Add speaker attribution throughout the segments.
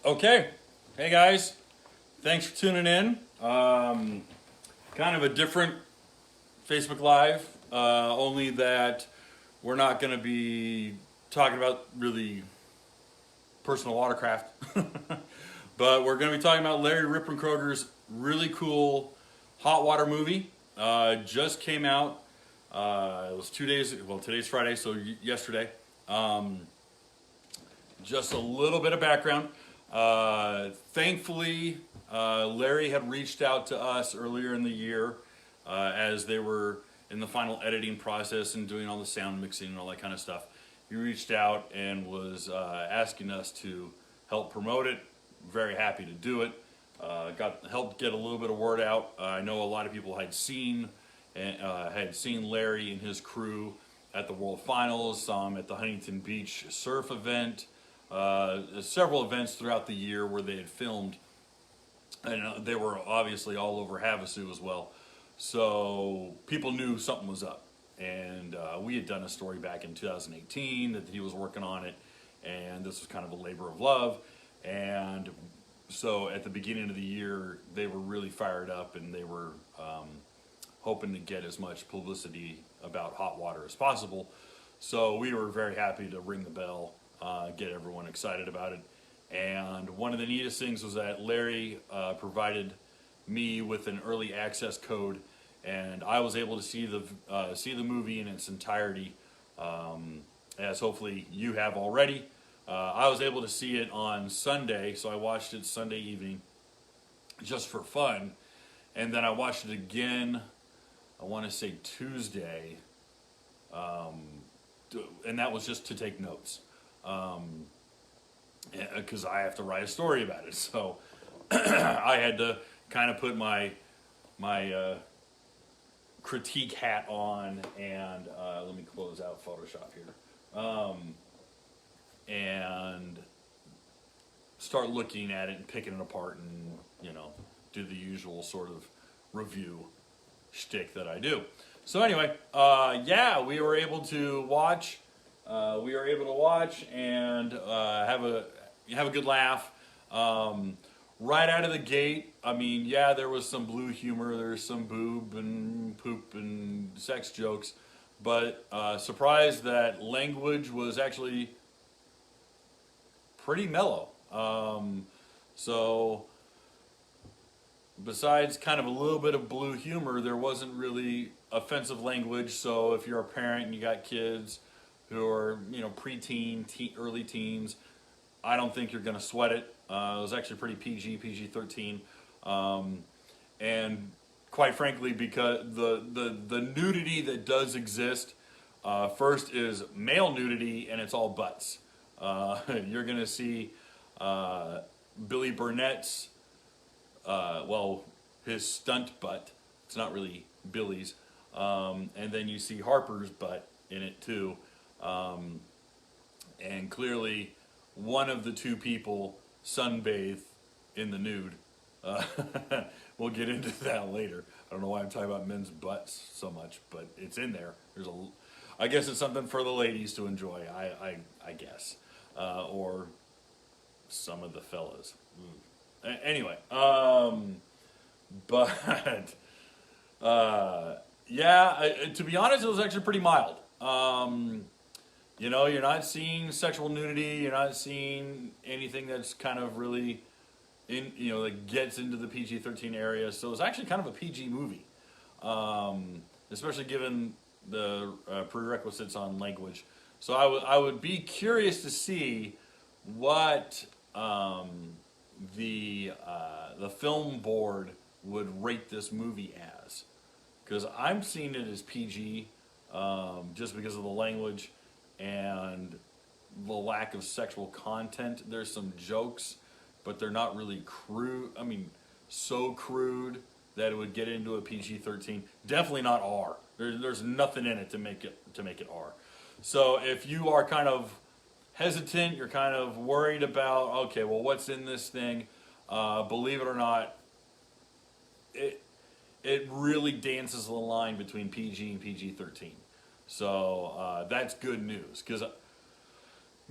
Speaker 1: Okay, hey guys, thanks for tuning in. Kind of a different Facebook Live, only that we're not going to be talking about really personal watercraft, but we're going to be talking about Larry Rippenkroeger's really cool hot water movie. Just came out. It was 2 days. Well, today's Friday, so yesterday. Just a little bit of background. Thankfully, Larry had reached out to us earlier in the year as they were in the final editing process and doing all the sound mixing and all that kind of stuff. He reached out and was asking us to help promote it. Very happy to do it. Helped get a little bit of word out. I know a lot of people had seen Larry and his crew at the World Finals, saw him at the Huntington Beach surf event. Several events throughout the year where they had filmed, and they were obviously all over Havasu as well. So people knew something was up, and we had done a story back in 2018 that he was working on it, and this was kind of a labor of love. And so at the beginning of the year, they were really fired up, and they were hoping to get as much publicity about hot water as possible. So we were very happy to ring the bell. Get everyone excited about it. And one of the neatest things was that Larry provided me with an early access code, and I was able to see the movie in its entirety, as hopefully you have already. I was able to see it on Sunday, so I watched it Sunday evening just for fun, and then I watched it again, I want to say Tuesday, and that was just to take notes. Because I have to write a story about it, so I had to kind of put my critique hat on, and let me close out Photoshop here, and start looking at it and picking it apart, and do the usual sort of review shtick that I do. So anyway, yeah, we were able to watch. And have a good laugh. Right out of the gate, I mean, yeah, there was some blue humor, there's some boob and poop and sex jokes, but surprised that language was actually pretty mellow. So besides kind of a little bit of blue humor, there wasn't really offensive language. So if you're a parent and you got kids who are, preteen, early teens, I don't think you're going to sweat it. It was actually pretty PG-13. And quite frankly, because the nudity that does exist, first is male nudity, and it's all butts. You're going to see Billy Burnett's, his stunt butt. It's not really Billy's. And then you see Harper's butt in it too. And clearly one of the two people sunbathe in the nude. We'll get into that later. I don't know why I'm talking about men's butts so much, but it's in there. I guess it's something for the ladies to enjoy, I guess. Or some of the fellas. Anyway, but yeah, to be honest, it was actually pretty mild. You're not seeing sexual nudity. You're not seeing anything that's kind of really that gets into the PG-13 area. So it's actually kind of a PG movie, especially given the prerequisites on language. So I would be curious to see what the film board would rate this movie as, because I'm seeing it as PG, just because of the language and the lack of sexual content. There's some jokes, but they're not really crude. I mean, so crude that it would get into a PG-13. Definitely not R. There's nothing in it to make it R. So if you are kind of hesitant, you're kind of worried about, okay, well, what's in this thing? Believe it or not, it really dances the line between PG and PG-13. So that's good news, because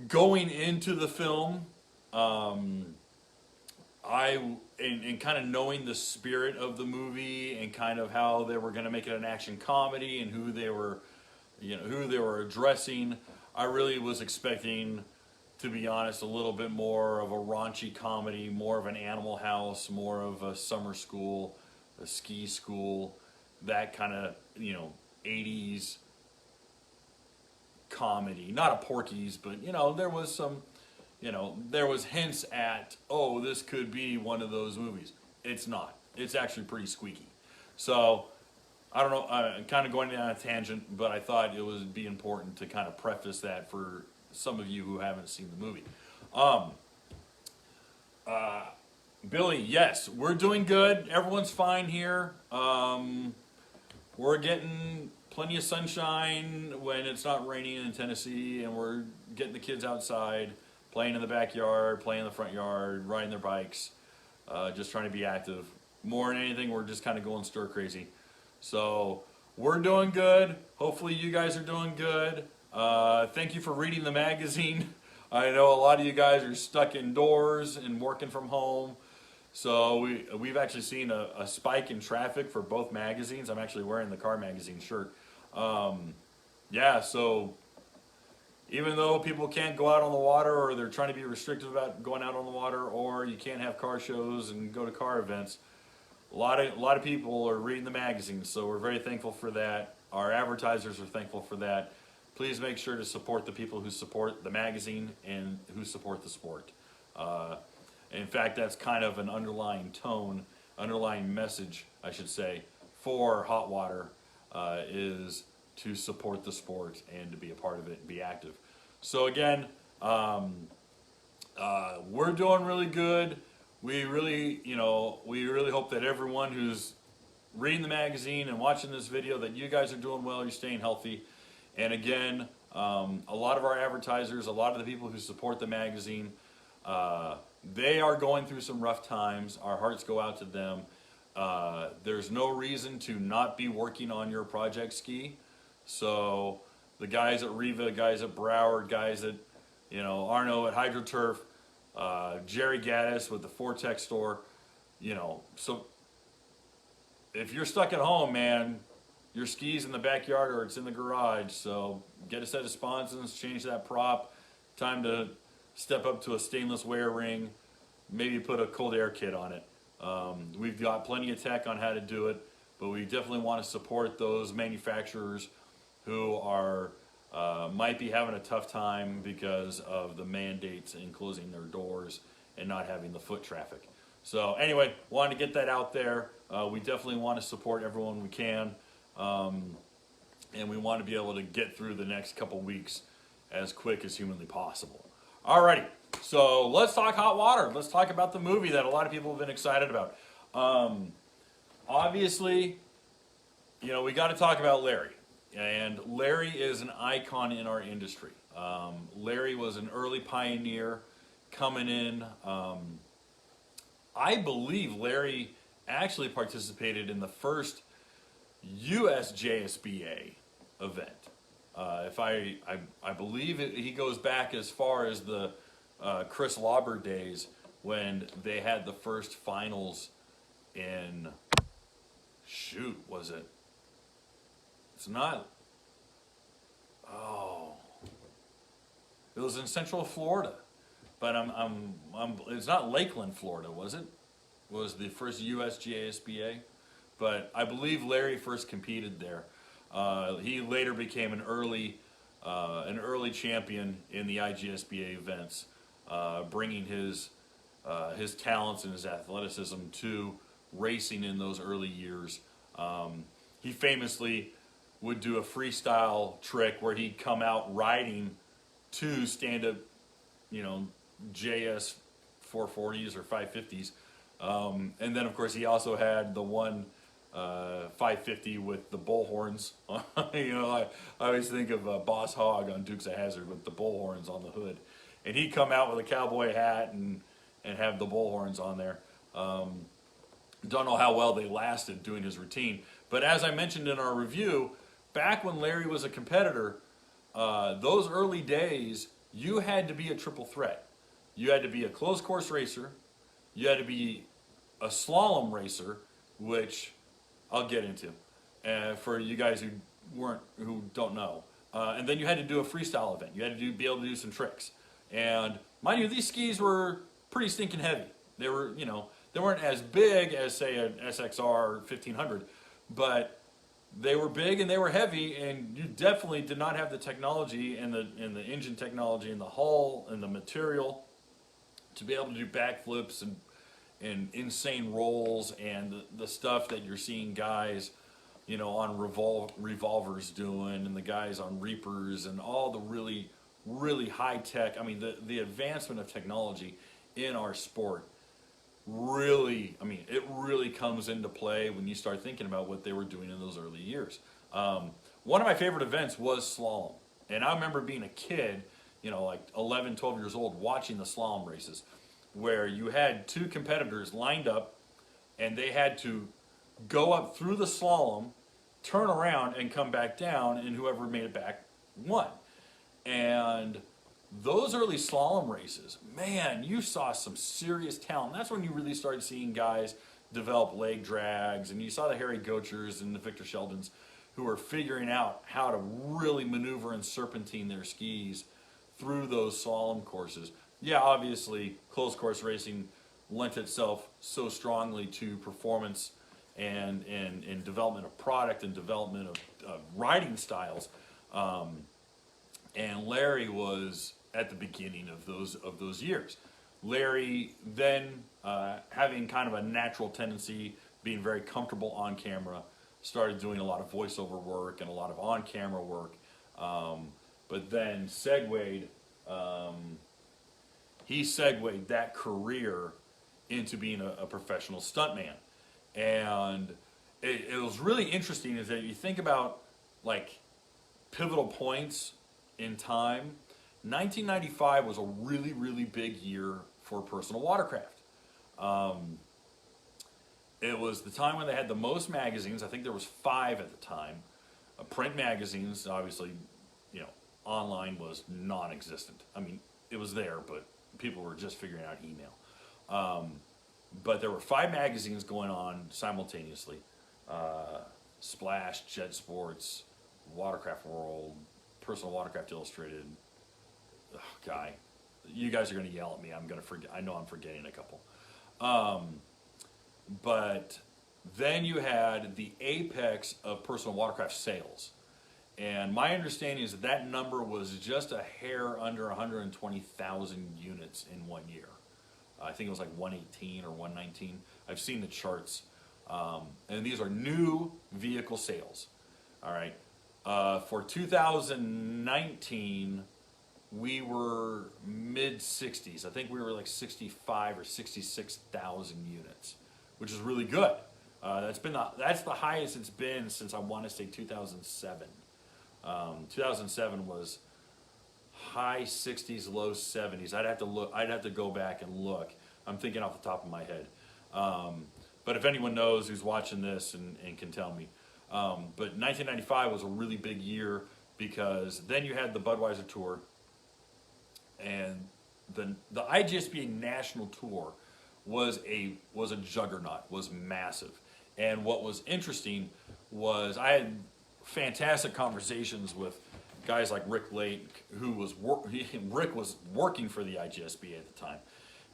Speaker 1: going into the film, and kind of knowing the spirit of the movie and kind of how they were going to make it an action comedy and who they were, who they were addressing, I really was expecting, to be honest, a little bit more of a raunchy comedy, more of an Animal House, more of a summer school, a ski school, that kind of, 80s comedy. Not a Porky's, but, there was some, there was hints at, oh, this could be one of those movies. It's not. It's actually pretty squeaky. So, I don't know, I'm kind of going down a tangent, but I thought it would be important to kind of preface that for some of you who haven't seen the movie. Billy, yes, we're doing good. Everyone's fine here. We're getting plenty of sunshine when it's not raining in Tennessee, and we're getting the kids outside, playing in the backyard, playing in the front yard, riding their bikes, just trying to be active. More than anything, we're just kind of going stir crazy. So we're doing good. Hopefully you guys are doing good. Thank you for reading the magazine. I know a lot of you guys are stuck indoors and working from home. So we've actually seen a spike in traffic for both magazines. I'm actually wearing the Car Magazine shirt. Yeah, so even though people can't go out on the water, or they're trying to be restrictive about going out on the water, or you can't have car shows and go to car events, a lot of people are reading the magazines. So we're very thankful for that. Our advertisers are thankful for that. Please make sure to support the people who support the magazine and who support the sport. In fact, that's kind of an underlying tone, underlying message, I should say, for Hot Water, is to support the sport and to be a part of it and be active. So again, we're doing really good. We really hope that everyone who's reading the magazine and watching this video, that you guys are doing well, you're staying healthy. And again, a lot of our advertisers, a lot of the people who support the magazine, they are going through some rough times. Our hearts go out to them. There's no reason to not be working on your project ski. So the guys at Riva, guys at Broward, guys at, Arno at HydroTurf, Jerry Gaddis with the Fortex store, so if you're stuck at home, man, your ski's in the backyard or it's in the garage, so get a set of sponsons, change that prop. Time to step up to a stainless wear ring, maybe put a cold air kit on it. We've got plenty of tech on how to do it, but we definitely want to support those manufacturers who are might be having a tough time because of the mandates and closing their doors and not having the foot traffic. So anyway, wanted to get that out there. We definitely want to support everyone we can. And we want to be able to get through the next couple weeks as quick as humanly possible. Alrighty, so let's talk Hot Water. Let's talk about the movie that a lot of people have been excited about. Obviously, we got to talk about Larry. And Larry is an icon in our industry. Larry was an early pioneer coming in. I believe Larry actually participated in the first USJSBA event. If I believe he goes back as far as the Chris Lauber days when they had the first finals in, was it? It's not. Oh, it was in Central Florida, but it's not Lakeland, Florida, was it? Was the first USGASBA? But I believe Larry first competed there. He later became an early champion in the IGSBA events, bringing his talents and his athleticism to racing in those early years. He famously would do a freestyle trick where he'd come out riding two stand-up, JS 440s or 550s. And then, of course, he also had the one 550 with the bullhorns. I always think of Boss Hogg on Dukes of Hazzard with the bullhorns on the hood. And he'd come out with a cowboy hat and have the bullhorns on there. Don't know how well they lasted doing his routine. But as I mentioned in our review, back when Larry was a competitor, those early days, you had to be a triple threat. You had to be a closed course racer, you had to be a slalom racer, which I'll get into for you guys who don't know. And then you had to do a freestyle event. You had to be able to do some tricks. And mind you, these skis were pretty stinking heavy. They were, they weren't as big as say an SXR 1500, but they were big and they were heavy, and you definitely did not have the technology and the engine technology and the hull and the material to be able to do backflips and insane rolls and the stuff that you're seeing guys, on revolvers doing, and the guys on Reapers and all the really, really high tech. I mean, the advancement of technology in our sport really, it really comes into play when you start thinking about what they were doing in those early years. One of my favorite events was slalom. And I remember being a kid, like 11, 12 years old, watching the slalom races, where you had two competitors lined up and they had to go up through the slalom, turn around and come back down, and whoever made it back won. And those early slalom races, man, you saw some serious talent. That's when you really started seeing guys develop leg drags, and you saw the Harry Gochers and the Victor Sheldons who were figuring out how to really maneuver and serpentine their skis through those slalom courses. Yeah, obviously, closed course racing lent itself so strongly to performance and development of product and development of riding styles. And Larry was at the beginning of those years. Larry then, having kind of a natural tendency, being very comfortable on camera, started doing a lot of voiceover work and a lot of on-camera work, but then he segued that career into being a professional stuntman. And it was really interesting is that you think about like pivotal points in time. 1995 was a really, really big year for personal watercraft. It was the time when they had the most magazines. I think there was 5 at the time. Print magazines, obviously, online was non-existent. It was there, but people were just figuring out email. But there were 5 magazines going on simultaneously. Splash, Jet Sports, Watercraft World, Personal Watercraft Illustrated. Guy, you guys are going to yell at me. I'm going to forget. I know I'm forgetting a couple. But then you had the apex of personal watercraft sales. And my understanding is that number was just a hair under 120,000 units in 1 year. I think it was like 118 or 119. I've seen the charts. And these are new vehicle sales. All right. For 2019, we were mid-60s. I think we were like 65 or 66,000 units, which is really good. That's the highest it's been since I want to say 2007. 2007 was high 60s, low 70s. I'd have to go back and look. I'm thinking off the top of my head. But if anyone knows who's watching this and can tell me. But 1995 was a really big year because then you had the Budweiser Tour, and the IGSBA National Tour was a juggernaut, was massive. And what was interesting was I had fantastic conversations with guys like Rick Lake, who was Rick was working for the IGSBA at the time,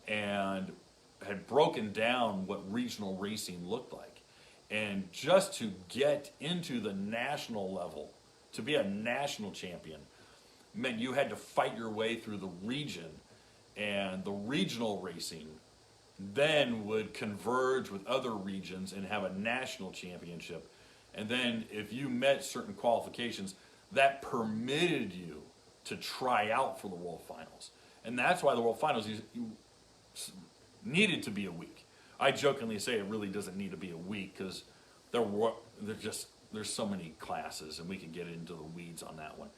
Speaker 1: and had broken down what regional racing looked like. And just to get into the national level, to be a national champion, meant you had to fight your way through the region, and the regional racing then would converge with other regions and have a national championship. And then if you met certain qualifications, that permitted you to try out for the World Finals. And that's why the World Finals you needed to be a week. I jokingly say it really doesn't need to be a week because there's so many classes, and we can get into the weeds on that one.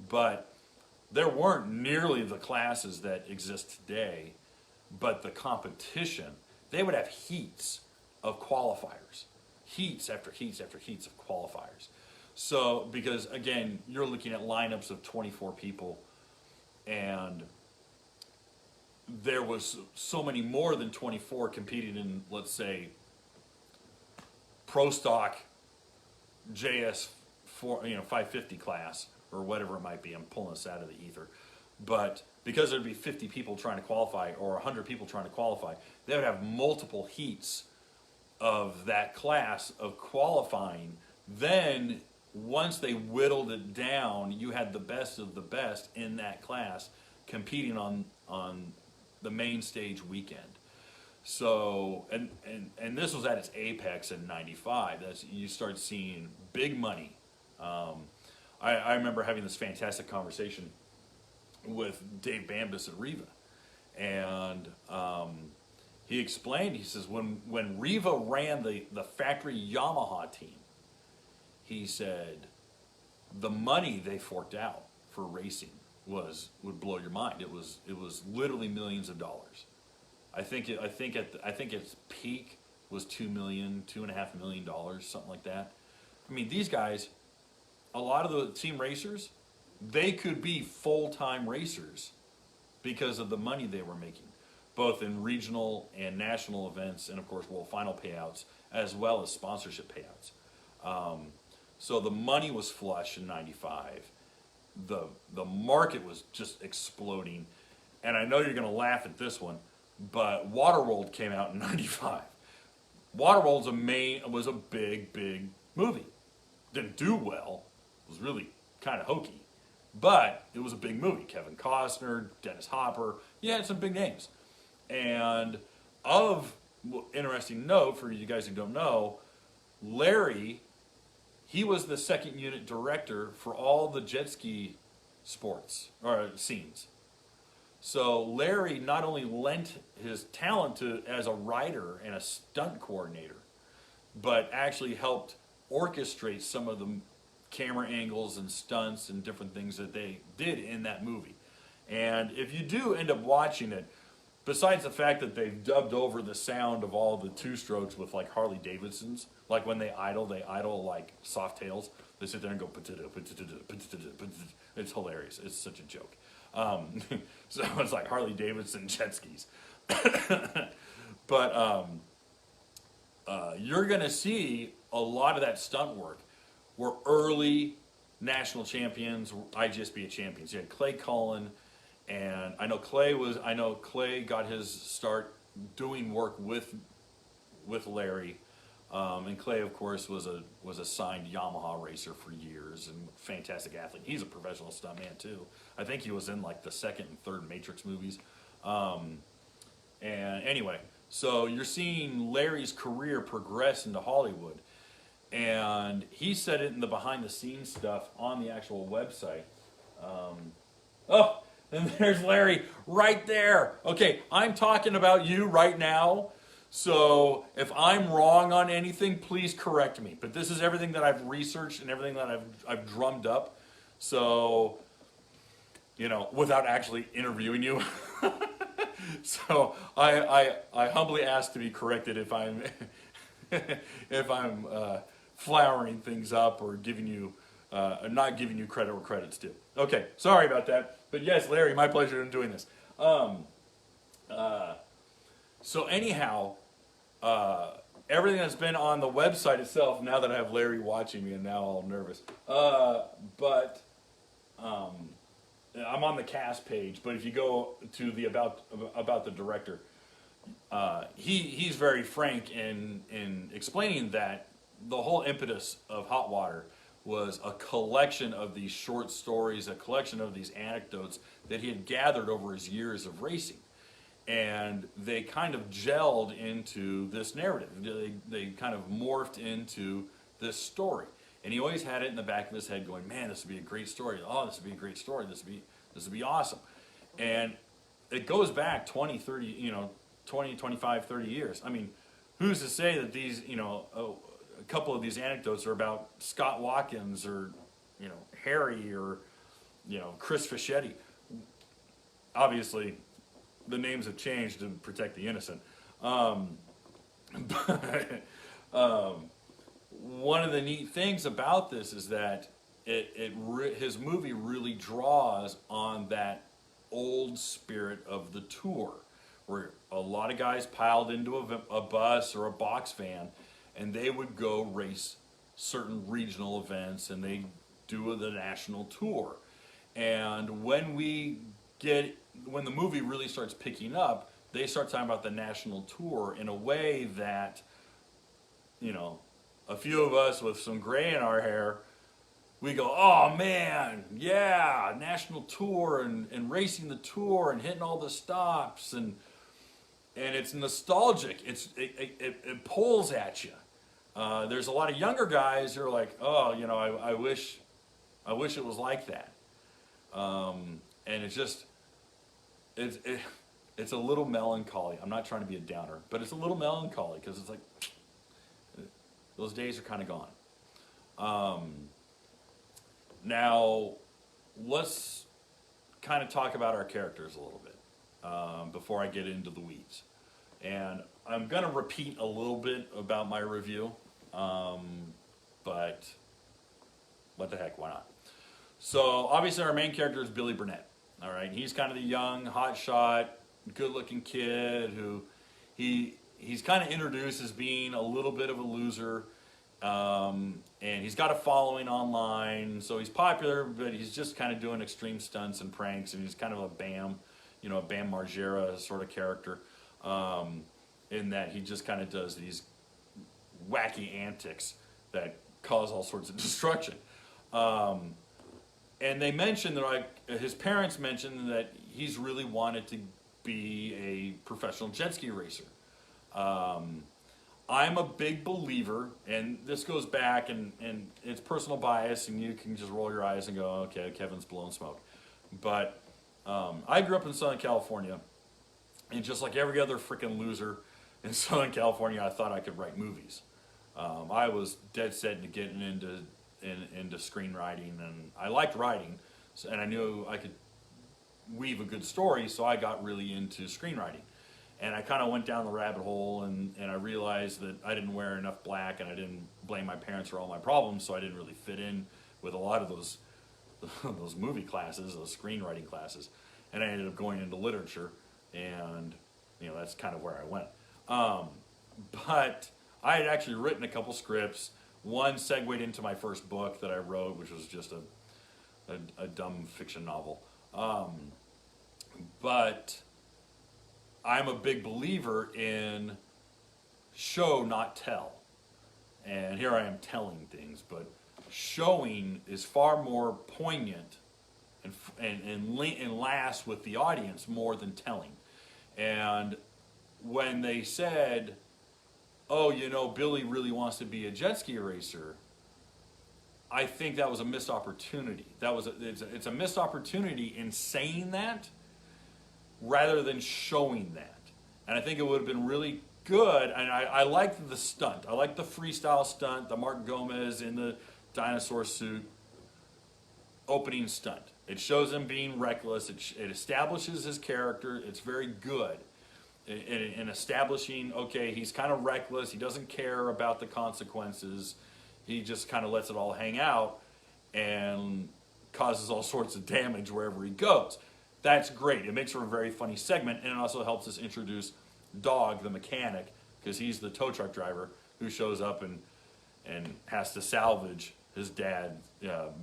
Speaker 1: But there weren't nearly the classes that exist today, but the competition, they would have heats of qualifiers. Heats after heats after heats of qualifiers. So, because again, you're looking at lineups of 24 people, and there was so many more than 24 competing in, let's say, pro stock JS 550 class or whatever it might be. I'm pulling this out of the ether, but because there'd be 50 people trying to qualify or 100 people trying to qualify, they would have multiple heats of that class of qualifying. Then once they whittled it down, you had the best of the best in that class competing on the main stage weekend. So, and this was at its apex in '95. That's, you start seeing big money. I remember having this fantastic conversation with Dave Bambus at Riva, and he explained. He says when Riva ran the factory Yamaha team, he said the money they forked out for racing would blow your mind. It was literally millions of dollars. I think its peak was $2.5 million, something like that. I mean, these guys, a lot of the team racers, they could be full-time racers because of the money they were making, both in regional and national events, and of course world final payouts, as well as sponsorship payouts. So the money was flush in '95. The market was just exploding, and I know you're going to laugh at this one, but Waterworld came out in '95. Waterworld's was a big movie. Didn't do well. It was really kind of hokey, but it was a big movie. Kevin Costner, Dennis Hopper. You had some big names. And of interesting note for you guys who don't know, Larry, he was the second unit director for all the jet ski sports or scenes. So Larry not only lent his talent as a writer and a stunt coordinator, but actually helped orchestrate some of the camera angles and stunts and different things that they did in that movie. And if you do end up watching it, besides the fact that they've dubbed over the sound of all the two-strokes with like Harley Davidsons, like when they idle like soft tails. They sit there and go, it's hilarious. It's such a joke. So it's like Harley Davidson jet skis. But you're going to see a lot of that stunt work were early national champions, IGSBA champions. You had Clay Cullen, and I know Clay got his start doing work with Larry. And Clay, of course, was a signed Yamaha racer for years and fantastic athlete. He's a professional stuntman too. I think he was in like the second and third Matrix movies. And anyway, so you're seeing Larry's career progress into Hollywood, and he said it in the behind-the-scenes stuff on the actual website. Oh, and there's Larry right there. Okay, I'm talking about you right now. So if I'm wrong on anything, please correct me. But this is everything that I've researched and everything that I've drummed up. So, without actually interviewing you. So I humbly ask to be corrected if I'm flowering things up or giving you not giving you credit where credit's due. Okay, sorry about that. But yes, Larry, my pleasure in doing this. So anyhow, everything that's been on the website itself, now that I have Larry watching me and now all nervous, but I'm on the cast page, but if you go to the about the director, he's very frank in explaining that the whole impetus of Hot Water was a collection of these short stories, a collection of these anecdotes that he had gathered over his years of racing. And they kind of gelled into this narrative. They kind of morphed into this story. And he always had it in the back of his head going, man, this would be a great story. Oh, this would be a great story. This would be awesome. And it goes back 20, 30, 20, 25, 30 years. I mean, who's to say that these, a couple of these anecdotes are about Scott Watkins or, Harry or, Chris Fischetti. Obviously, the names have changed to protect the innocent. But one of the neat things about this is that his movie really draws on that old spirit of the tour, where a lot of guys piled into a bus or a box van, and they would go race certain regional events, and they do the national tour. And when the movie really starts picking up, they start talking about the national tour in a way that, you know, a few of us with some gray in our hair, we go, oh man, yeah, national tour and racing the tour and hitting all the stops, and it's nostalgic. It pulls at you. There's a lot of younger guys who are like, oh, you know, I wish it was like that. And it's a little melancholy. I'm not trying to be a downer, but it's a little melancholy because it's like those days are kind of gone. Now, let's kind of talk about our characters a little bit before I get into the weeds. And I'm going to repeat a little bit about my review, but what the heck, why not? So, obviously our main character is Billy Burnett, all right? He's kind of the young, hotshot, good-looking kid who he's kind of introduced as being a little bit of a loser, and he's got a following online, so he's popular, but he's just kind of doing extreme stunts and pranks, and he's kind of a Bam Margera sort of character, in that he just kind of does these wacky antics that cause all sorts of destruction. And they mentioned that, like, his parents mentioned that he's really wanted to be a professional jet ski racer. I'm a big believer, and this goes back, and it's personal bias, and you can just roll your eyes and go, okay, Kevin's blowing smoke. But I grew up in Southern California, and just like every other freaking loser in Southern California, I thought I could write movies. I was dead set into getting into screenwriting, and I liked writing, and I knew I could weave a good story, so I got really into screenwriting. And I kind of went down the rabbit hole, and I realized that I didn't wear enough black, and I didn't blame my parents for all my problems, so I didn't really fit in with a lot of those movie classes, those screenwriting classes. And I ended up going into literature, and you know, that's kind of where I went. But I had actually written a couple scripts. One segued into my first book that I wrote, which was just a dumb fiction novel. But I'm a big believer in show, not tell. And here I am telling things, but showing is far more poignant and lasts with the audience more than telling. And when they said, oh, you know, Billy really wants to be a jet ski racer, I think that was a missed opportunity. It's a missed opportunity in saying that rather than showing that. And I think it would have been really good, and I liked the stunt. I liked the freestyle stunt, the Mark Gomez in the dinosaur suit opening stunt. It shows him being reckless. It establishes his character. It's very good in establishing, okay, he's kind of reckless. He doesn't care about the consequences. He just kind of lets it all hang out and causes all sorts of damage wherever he goes. That's great. It makes for a very funny segment, and it also helps us introduce Dog, the mechanic, because he's the tow truck driver who shows up and has to salvage his dad,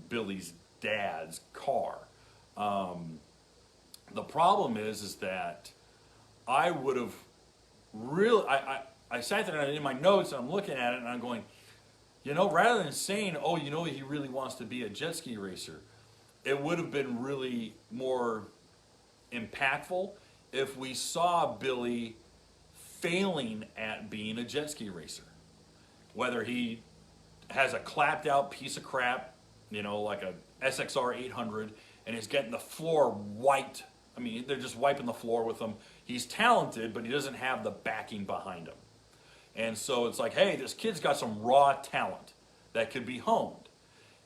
Speaker 1: Billy's dad's car. The problem is that I would have really, I sat there in my notes and I'm looking at it and I'm going, you know, rather than saying, oh, you know, he really wants to be a jet ski racer, it would have been really more impactful if we saw Billy failing at being a jet ski racer. Whether he has a clapped out piece of crap, you know, like a SXR 800, and he's getting the floor wiped. I mean, they're just wiping the floor with him. He's talented, but he doesn't have the backing behind him. And so it's like, hey, this kid's got some raw talent that could be honed.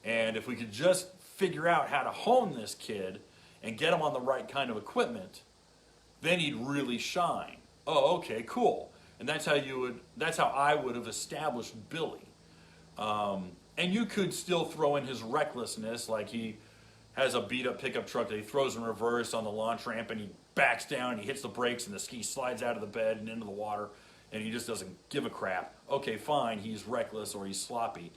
Speaker 1: And if we could just figure out how to hone this kid and get him on the right kind of equipment, then he'd really shine. Oh, okay, cool. And that's how I would have established Billy. And you could still throw in his recklessness, like he has a beat up pickup truck that he throws in reverse on the launch ramp, and he backs down and he hits the brakes and the ski slides out of the bed and into the water, and he just doesn't give a crap. Okay, fine, he's reckless or he's sloppy.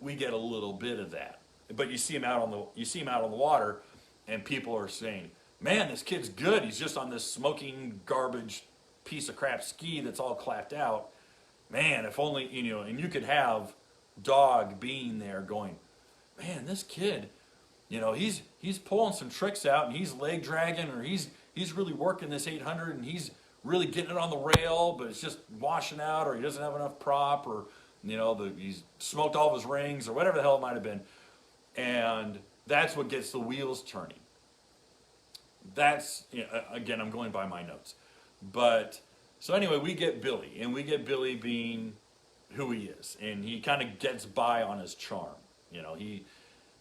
Speaker 1: We get a little bit of that, but you see him out on the water, and people are saying, "Man, this kid's good. He's just on this smoking garbage piece of crap ski that's all clapped out. Man, if only And you could have Dog being there, going, "Man, this kid, he's pulling some tricks out, and he's leg dragging, or he's really working this 800, and he's really getting it on the rail, but it's just washing out, or he doesn't have enough prop, or he's smoked all of his rings, or whatever the hell it might have been." And that's what gets the wheels turning. That's, again, I'm going by my notes. But, so anyway, we get Billy, and we get Billy being who he is, and he kind of gets by on his charm.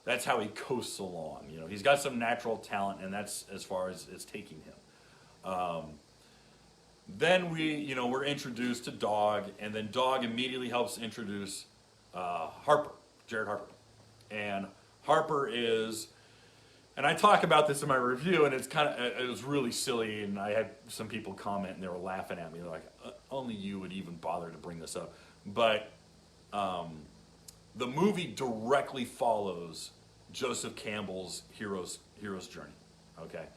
Speaker 1: That's how he coasts along. He's got some natural talent, and that's as far as it's taking him. Then we're introduced to Dog, and then Dog immediately helps introduce Harper, Jared Harper. And Harper is, and I talk about this in my review, and it was really silly, and I had some people comment, and they were laughing at me. They're like, only you would even bother to bring this up. But the movie directly follows Joseph Campbell's hero's journey. Okay,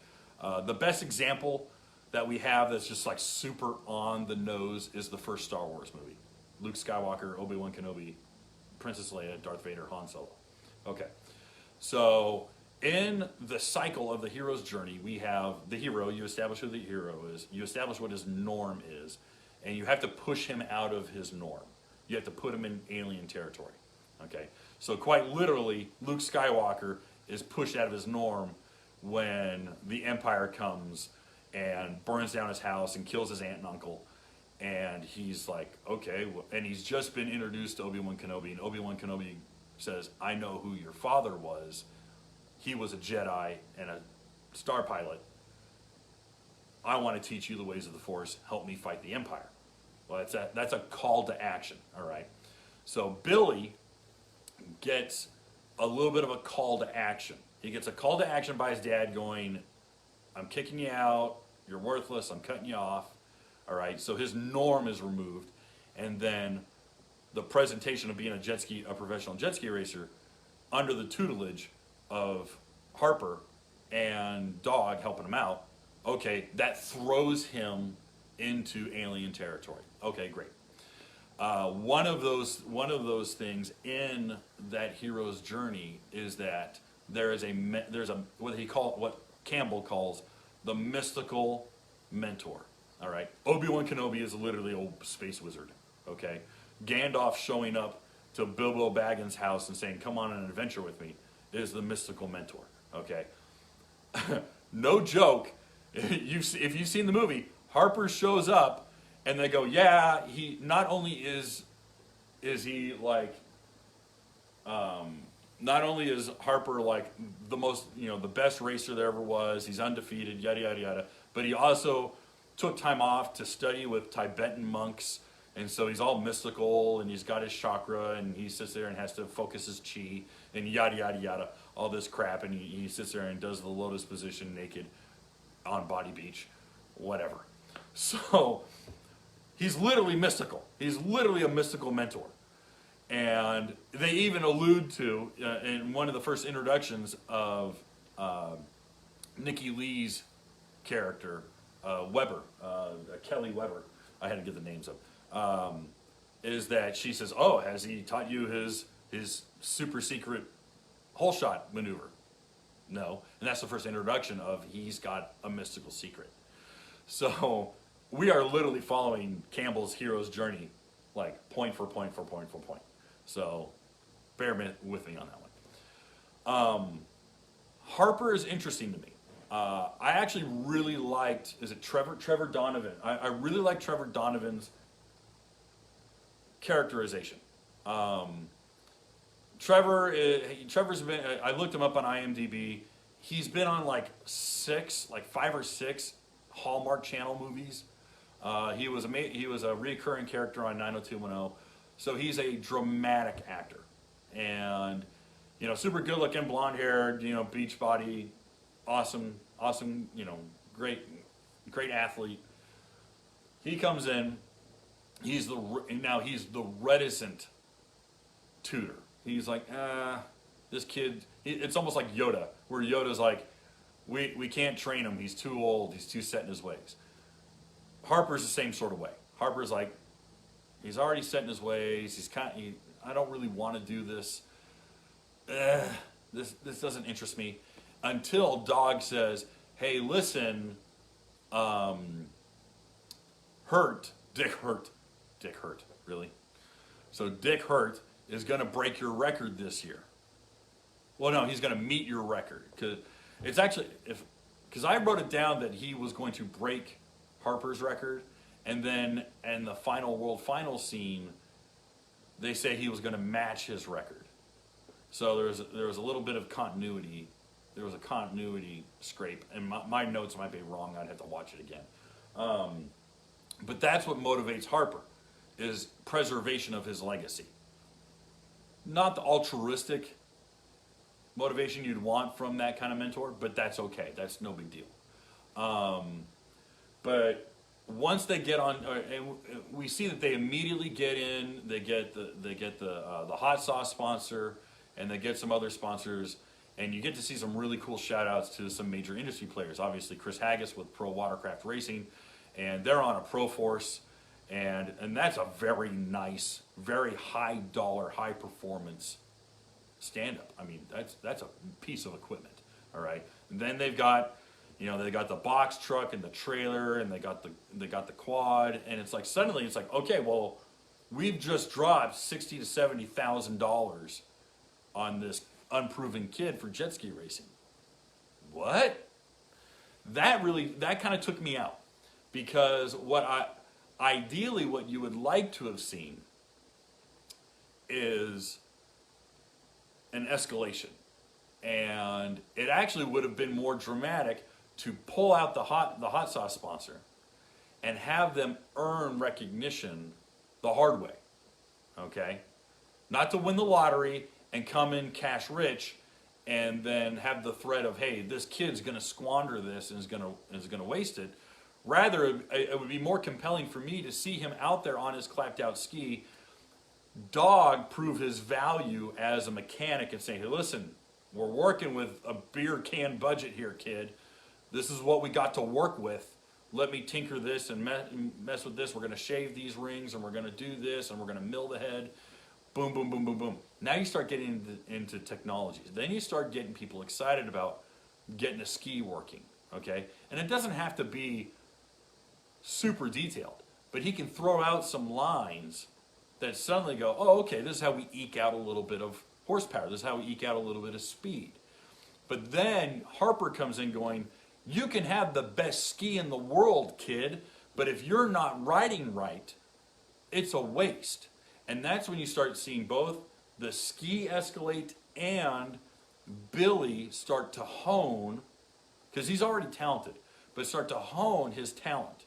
Speaker 1: the best example that we have that's just like super on the nose is the first Star Wars movie. Luke Skywalker, Obi-Wan Kenobi, Princess Leia, Darth Vader, Han Solo. Okay, so in the cycle of the hero's journey, we have the hero. You establish who the hero is. You establish what his norm is, and you have to push him out of his norm. You have to put him in alien territory. Okay, so quite literally, Luke Skywalker is pushed out of his norm when the Empire comes and burns down his house and kills his aunt and uncle. And he's like, okay, and he's just been introduced to Obi-Wan Kenobi, and Obi-Wan Kenobi says, "I know who your father was. He was a Jedi and a star pilot. I want to teach you the ways of the Force. Help me fight the Empire." Well, that's a call to action, all right? So Billy gets a little bit of a call to action. He gets a call to action by his dad going, "I'm kicking you out. You're worthless. I'm cutting you off." All right, so his norm is removed. And then the presentation of being a professional jet ski racer under the tutelage of Harper and Dog helping him out, okay, that throws him into alien territory. Okay, great. One of those things in that hero's journey is that there's a what Campbell calls the mystical mentor. All right, Obi-Wan Kenobi is literally a space wizard. Okay, Gandalf showing up to Bilbo Baggins' house and saying, "Come on an adventure with me," is the mystical mentor. Okay, no joke. If you've seen the movie, Harper shows up, and they go, "Yeah, he not only is he like, not only is Harper like the most, the best racer there ever was. He's undefeated, yada yada yada. But he also took time off to study with Tibetan monks, and so he's all mystical, and he's got his chakra, and he sits there and has to focus his chi, and yada yada yada, all this crap, and he sits there and does the lotus position naked on Body Beach, whatever." So he's literally mystical. He's literally a mystical mentor. And they even allude to, in one of the first introductions of Nikki Lee's character, Weber, Kelly Weber, I had to get the names up, is that she says, "Oh, has he taught you his super secret hole shot maneuver?" No. And that's the first introduction of he's got a mystical secret. So we are literally following Campbell's hero's journey, like point for point for point for point. So bear with me on that one. Harper is interesting to me. I actually really liked, is it Trevor Donovan? I really like Trevor Donovan's characterization. Trevor's been, I looked him up on IMDb. He's been on like 5 or 6 Hallmark Channel movies. He was a recurring character on 90210. So he's a dramatic actor, and super good looking, blonde hair, beach body, awesome, great athlete. He comes in. He's the reticent tutor. He's like, this kid. It's almost like Yoda, where Yoda's like, we can't train him. He's too old. He's too set in his ways. Harper's the same sort of way. Harper's like, he's already set in his ways. I don't really want to do this. This doesn't interest me. Until Dog says, hey, listen, Dick Hurt, really? So Dick Hurt is going to break your record this year. Well, no, he's going to meet your record. Because I wrote it down that he was going to break Harper's record, and then in the world final scene, they say he was going to match his record. So there was a little bit of continuity. There was a continuity scrape, and my notes might be wrong. I'd have to watch it again. But that's what motivates Harper, is preservation of his legacy. Not the altruistic motivation you'd want from that kind of mentor, but that's okay. That's no big deal. But once they get on, and we see that they immediately get in. They get the hot sauce sponsor, and they get some other sponsors, and you get to see some really cool shout outs to some major industry players. Obviously, Chris Haggis with Pro Watercraft Racing, and they're on a Pro Force, and that's a very nice, very high dollar, high performance stand up. I mean, that's a piece of equipment. All right, and then they've got, they got the box truck and the trailer, and they got the quad, and it's like suddenly it's like, okay, well, we've just dropped $60,000 to $70,000 on this unproven kid for jet ski racing. What? That kind of took me out, because ideally what you would like to have seen is an escalation, and it actually would have been more dramatic to pull out the hot sauce sponsor and have them earn recognition the hard way. Okay, not to win the lottery and come in cash rich, and then have the threat of, hey, this kid's going to squander this and is going to waste it. Rather, it would be more compelling for me to see him out there on his clapped out ski, Dog prove his value as a mechanic and say, hey, listen, we're working with a beer can budget here, kid. This is what we got to work with. Let me tinker this and mess with this. We're going to shave these rings, and we're going to do this, and we're going to mill the head. Boom, boom, boom, boom, boom. Now you start getting into technologies. Then you start getting people excited about getting a ski working, okay? And it doesn't have to be super detailed, but he can throw out some lines that suddenly go, oh, okay, this is how we eke out a little bit of horsepower. This is how we eke out a little bit of speed. But then Harper comes in going, you can have the best ski in the world, kid, but if you're not riding right, it's a waste. And that's when you start seeing both the ski escalate and Billy start to hone, because he's already talented, but start to hone his talent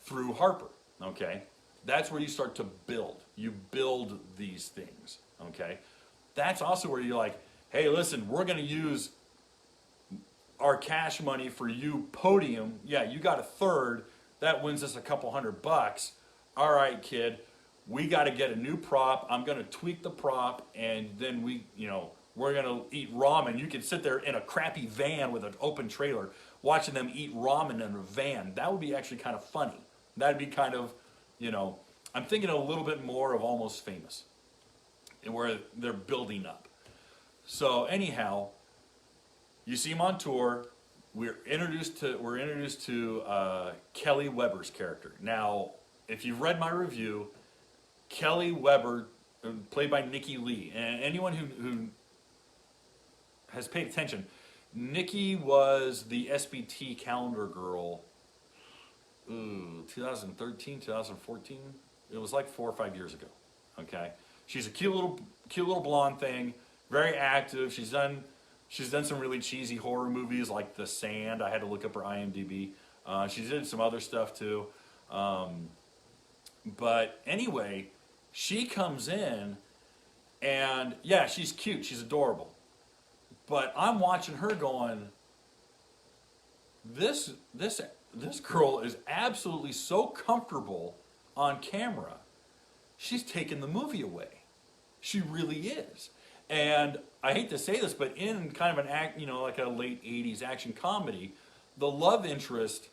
Speaker 1: through Harper, okay? That's where you start to build. You build these things, okay? That's also where you're like, hey, listen, we're going to use our cash money for you podium. Yeah, you got a third. That wins us a couple $100. All right, kid, we got to get a new prop. I'm going to tweak the prop, and then we're going to eat ramen. You can sit there in a crappy van with an open trailer watching them eat ramen in a van. That would be actually kind of funny. That'd be kind of, I'm thinking a little bit more of Almost Famous, where they're building up. So anyhow, you see him on tour. We're introduced to Kelly Weber's character. Now, if you've read my review, Kelly Weber, played by Nikki Lee, and anyone who has paid attention, Nikki was the SBT calendar girl. 2013, 2014. It was like 4 or 5 years ago. Okay, she's a cute little blonde thing, very active. She's done some really cheesy horror movies like The Sand. I had to look up her IMDb. She did some other stuff too. But anyway, she comes in And yeah, she's cute, she's adorable. But I'm watching her going, this girl is absolutely so comfortable on camera. She's taken the movie away. She really is. And I hate to say this, but in kind of an act, like a late 80s action comedy, the love interest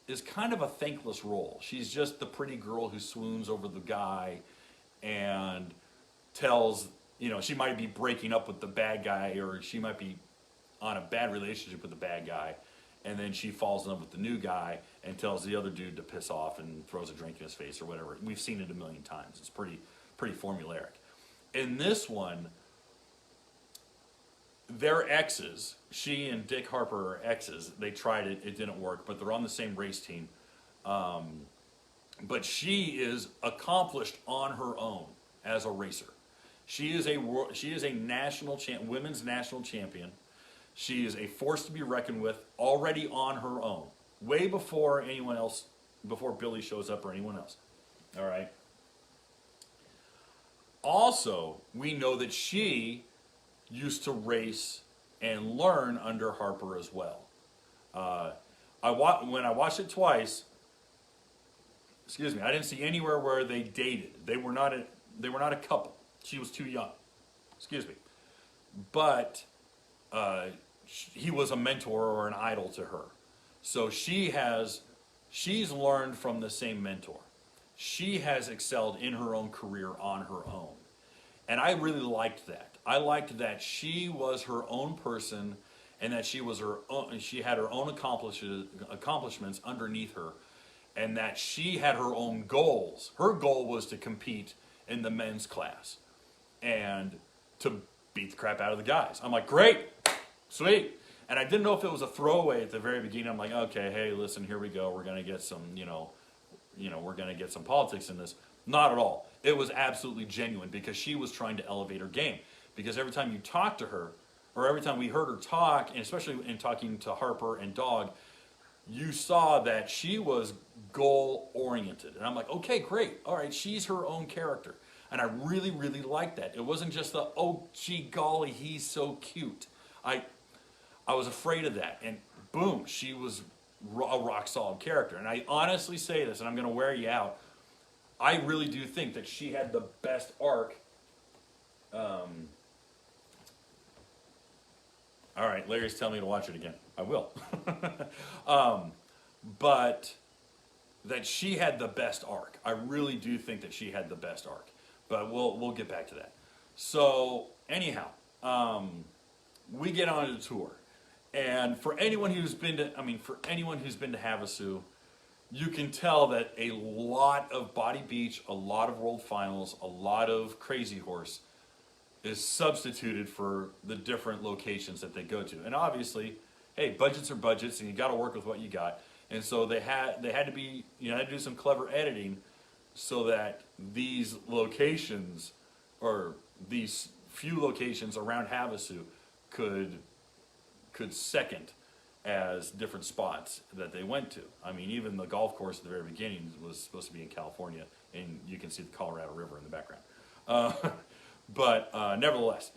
Speaker 1: is kind of a thankless role. She's just the pretty girl who swoons over the guy and tells, she might be breaking up with the bad guy, or she might be on a bad relationship with the bad guy, and then she falls in love with the new guy and tells the other dude to piss off and throws a drink in his face or whatever. We've seen it a million times. It's pretty formulaic. In this one, they're exes. She and Dick Harper are exes. They tried it. It didn't work, but they're on the same race team. But she is accomplished on her own as a racer. She is a women's national champion. She is a force to be reckoned with already on her own, way before anyone else, before Billy shows up or anyone else. All right. Also, we know that she used to race and learn under Harper as well. When I watched it twice, I didn't see anywhere where they dated. They were not a couple. She was too young. But he was a mentor or an idol to her. So she's learned from the same mentor. She has excelled in her own career on her own. And I really liked that. I liked that she was her own person, and that she had her own accomplishments underneath her, and that she had her own goals. Her goal was to compete in the men's class and to beat the crap out of the guys. I'm like, great, sweet. And I didn't know if it was a throwaway at the very beginning. I'm like, okay, hey, listen, here we go. We're going to get some, we're going to get some politics in this. Not at all. It was absolutely genuine, because she was trying to elevate her game. Because every time you talk to her, or every time we heard her talk, and especially in talking to Harper and Dog, you saw that she was goal-oriented. And I'm like, okay, great. All right, she's her own character. And I really, really liked that. It wasn't just the, oh, gee golly, he's so cute. I was afraid of that. And boom, she was a rock-solid character. And I honestly say this, and I'm going to wear you out, I really do think that she had the best arc. All right, Larry's telling me to watch it again. I will. But that she had the best arc. I really do think that she had the best arc. But we'll get back to that. So anyhow, we get on the tour, and for anyone who's been to Havasu, you can tell that a lot of Body Beach, a lot of World Finals, a lot of Crazy Horse is substituted for the different locations that they go to. And obviously, hey, budgets are budgets, and you got to work with what you got. And so they had to be, had to do some clever editing so that these locations, or these few locations around Havasu, could second as different spots that they went to. I mean, even the golf course at the very beginning was supposed to be in California, and you can see the Colorado River in the background. But nevertheless,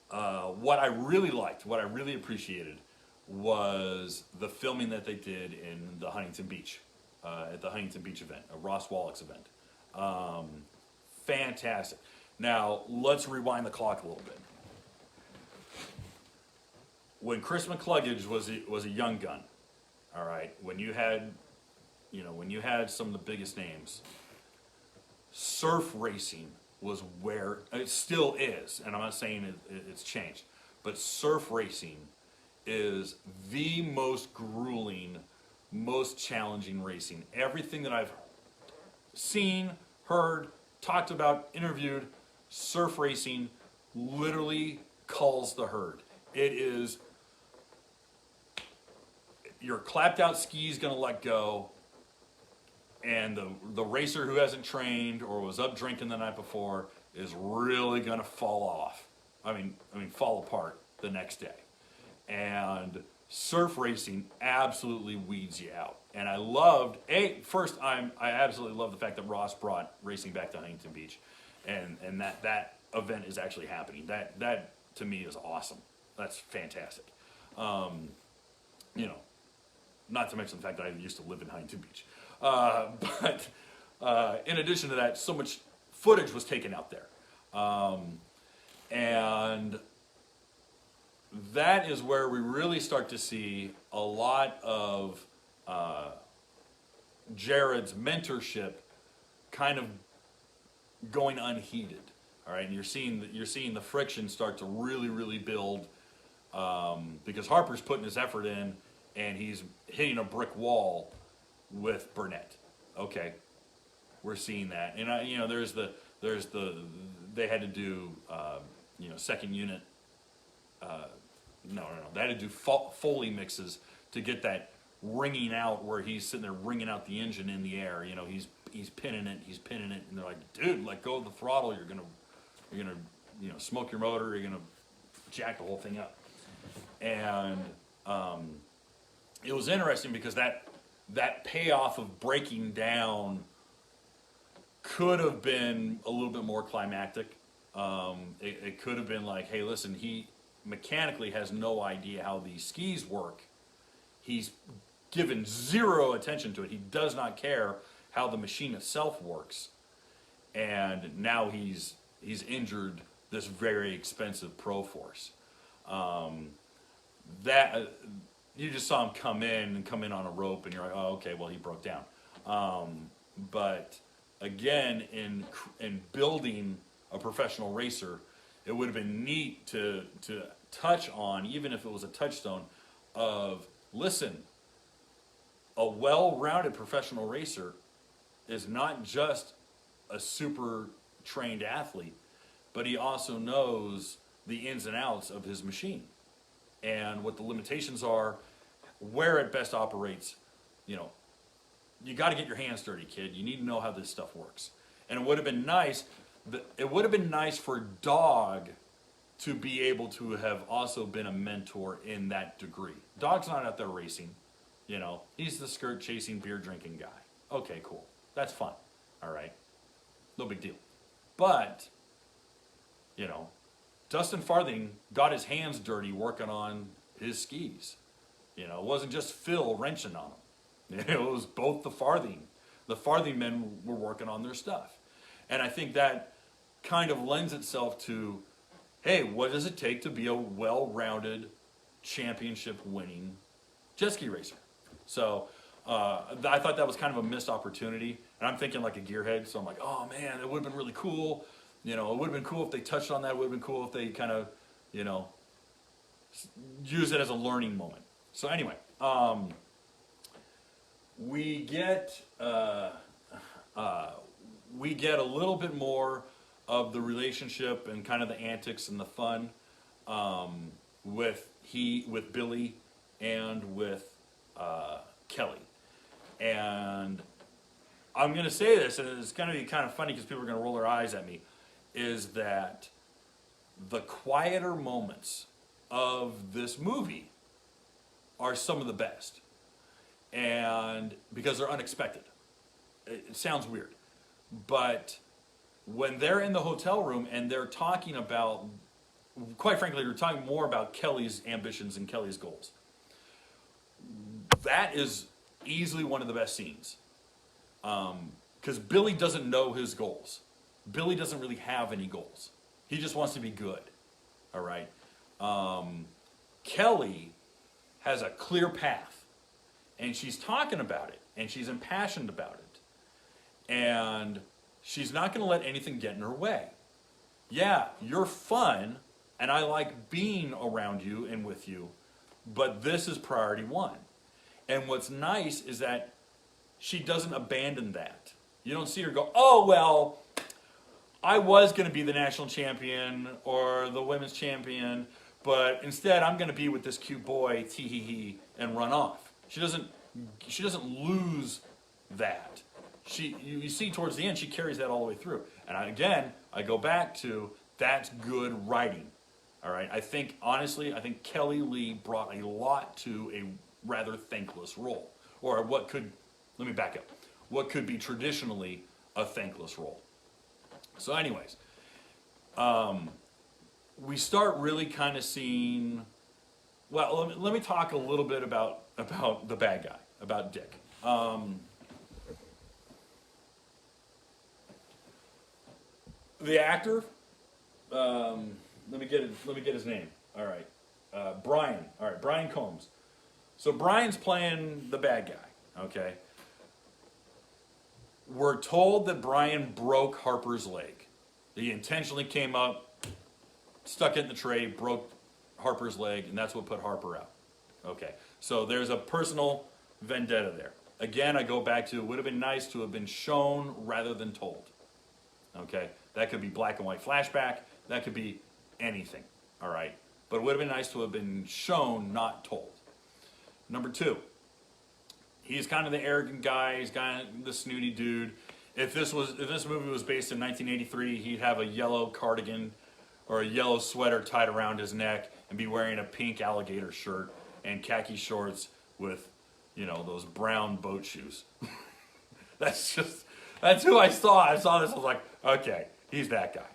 Speaker 1: what I really liked, what I really appreciated, was the filming that they did in the Huntington Beach, at the Huntington Beach event, a Ross Wallach's event. Fantastic. Now, let's rewind the clock a little bit. When Chris McCluggage was a young gun, all right, when you had some of the biggest names, surf racing was where it still is, and I'm not saying it's changed, but surf racing is the most grueling, most challenging racing. Everything that I've seen, heard, talked about, interviewed, surf racing literally culls the herd. It is, your clapped out ski is going to let go, and the racer who hasn't trained or was up drinking the night before is really going to fall off. I mean, fall apart the next day. And surf racing absolutely weeds you out. And I loved, I absolutely love the fact that Ross brought racing back to Huntington Beach. and that event is actually happening. That to me is awesome. That's fantastic. You know, not to mention the fact that I used to live in Huntington Beach. But in addition to that, so much footage was taken out there. And that is where we really start to see a lot of Jared's mentorship kind of going unheeded. All right, and you're seeing the friction start to really build because Harper's putting his effort in, and he's hitting a brick wall with Burnett. Okay, we're seeing that, and you know, there's the they had to do you know, second unit. No, they had to do Foley mixes to get that ringing out where he's sitting there ringing out the engine in the air. You know, he's pinning it, and they're like, dude, let go of the throttle. You're gonna you know, smoke your motor. You're gonna jack the whole thing up. And it was interesting because that payoff of breaking down could have been a little bit more climactic. It could have been like, hey, listen, he mechanically has no idea how these skis work. He's given zero attention to it. He does not care how the machine itself works. And now he's injured this very expensive Pro Force. That you just saw him come in on a rope, and you're like, oh, okay, well, he broke down. But again, in building a professional racer, it would have been neat to touch on, even if it was a touchstone, of, listen, a well-rounded professional racer is not just a super trained athlete, but he also knows the ins and outs of his machine and what the limitations are, where it best operates. You know, you got to get your hands dirty, kid. You need to know how this stuff works. And it would have been nice. It would have been nice for Dog to be able to have also been a mentor in that degree. Dog's not out there racing. You know, he's the skirt chasing, beer drinking guy. Okay, cool. That's fun. All right. No big deal. But, you know, Dustin Farthing got his hands dirty working on his skis. You know, it wasn't just Phil wrenching on them. It was both the Farthing. The Farthing men were working on their stuff. And I think that kind of lends itself to, hey, what does it take to be a well-rounded, championship-winning jet ski racer? So I thought that was kind of a missed opportunity. And I'm thinking like a gearhead, so I'm like, oh, man, it would have been really cool. You know, it would have been cool if they touched on that. It would have been cool if they kind of, you know, use it as a learning moment. So anyway, we get a little bit more of the relationship and kind of the antics and the fun with Billy and with Kelly. And I'm going to say this, and it's going to be kind of funny because people are going to roll their eyes at me, is that the quieter moments of this movie are some of the best. And because they're unexpected. It sounds weird. But when they're in the hotel room and they're talking about, quite frankly, they're talking more about Kelly's ambitions and Kelly's goals. That is easily one of the best scenes. Because Billy doesn't know his goals. Billy doesn't really have any goals. He just wants to be good. All right. Kelly has a clear path. And she's talking about it. And she's impassioned about it. And she's not going to let anything get in her way. Yeah, you're fun. And I like being around you and with you. But this is priority one. And what's nice is that she doesn't abandon that. You don't see her go, oh, well, I was going to be the national champion or the women's champion, but instead I'm going to be with this cute boy, tee-hee-hee, and run off. She doesn't lose that. You see towards the end, she carries that all the way through. And I go back to, that's good writing. All right. I think Kelly Lee brought a lot to a rather thankless role, or let me back up. What could be traditionally a thankless role. So anyways, we start really kind of seeing, well, let me talk a little bit about the bad guy, about Dick. The actor, let me get his name. All right, Brian. All right, Brian Combs. So Brian's playing the bad guy. Okay. We're told that Brian broke Harper's leg. He intentionally came up, stuck it in the tray, broke Harper's leg, and that's what put Harper out. Okay. So there's a personal vendetta there. Again, I go back to it would have been nice to have been shown rather than told. Okay. That could be black and white flashback. That could be anything. All right. But it would have been nice to have been shown, not told. Number two, he's kind of the arrogant guy. He's kind of the snooty dude. If this movie was based in 1983, he'd have a yellow cardigan or a yellow sweater tied around his neck and be wearing a pink alligator shirt and khaki shorts with, those brown boat shoes. that's who I saw. I saw this. I was like, okay, he's that guy.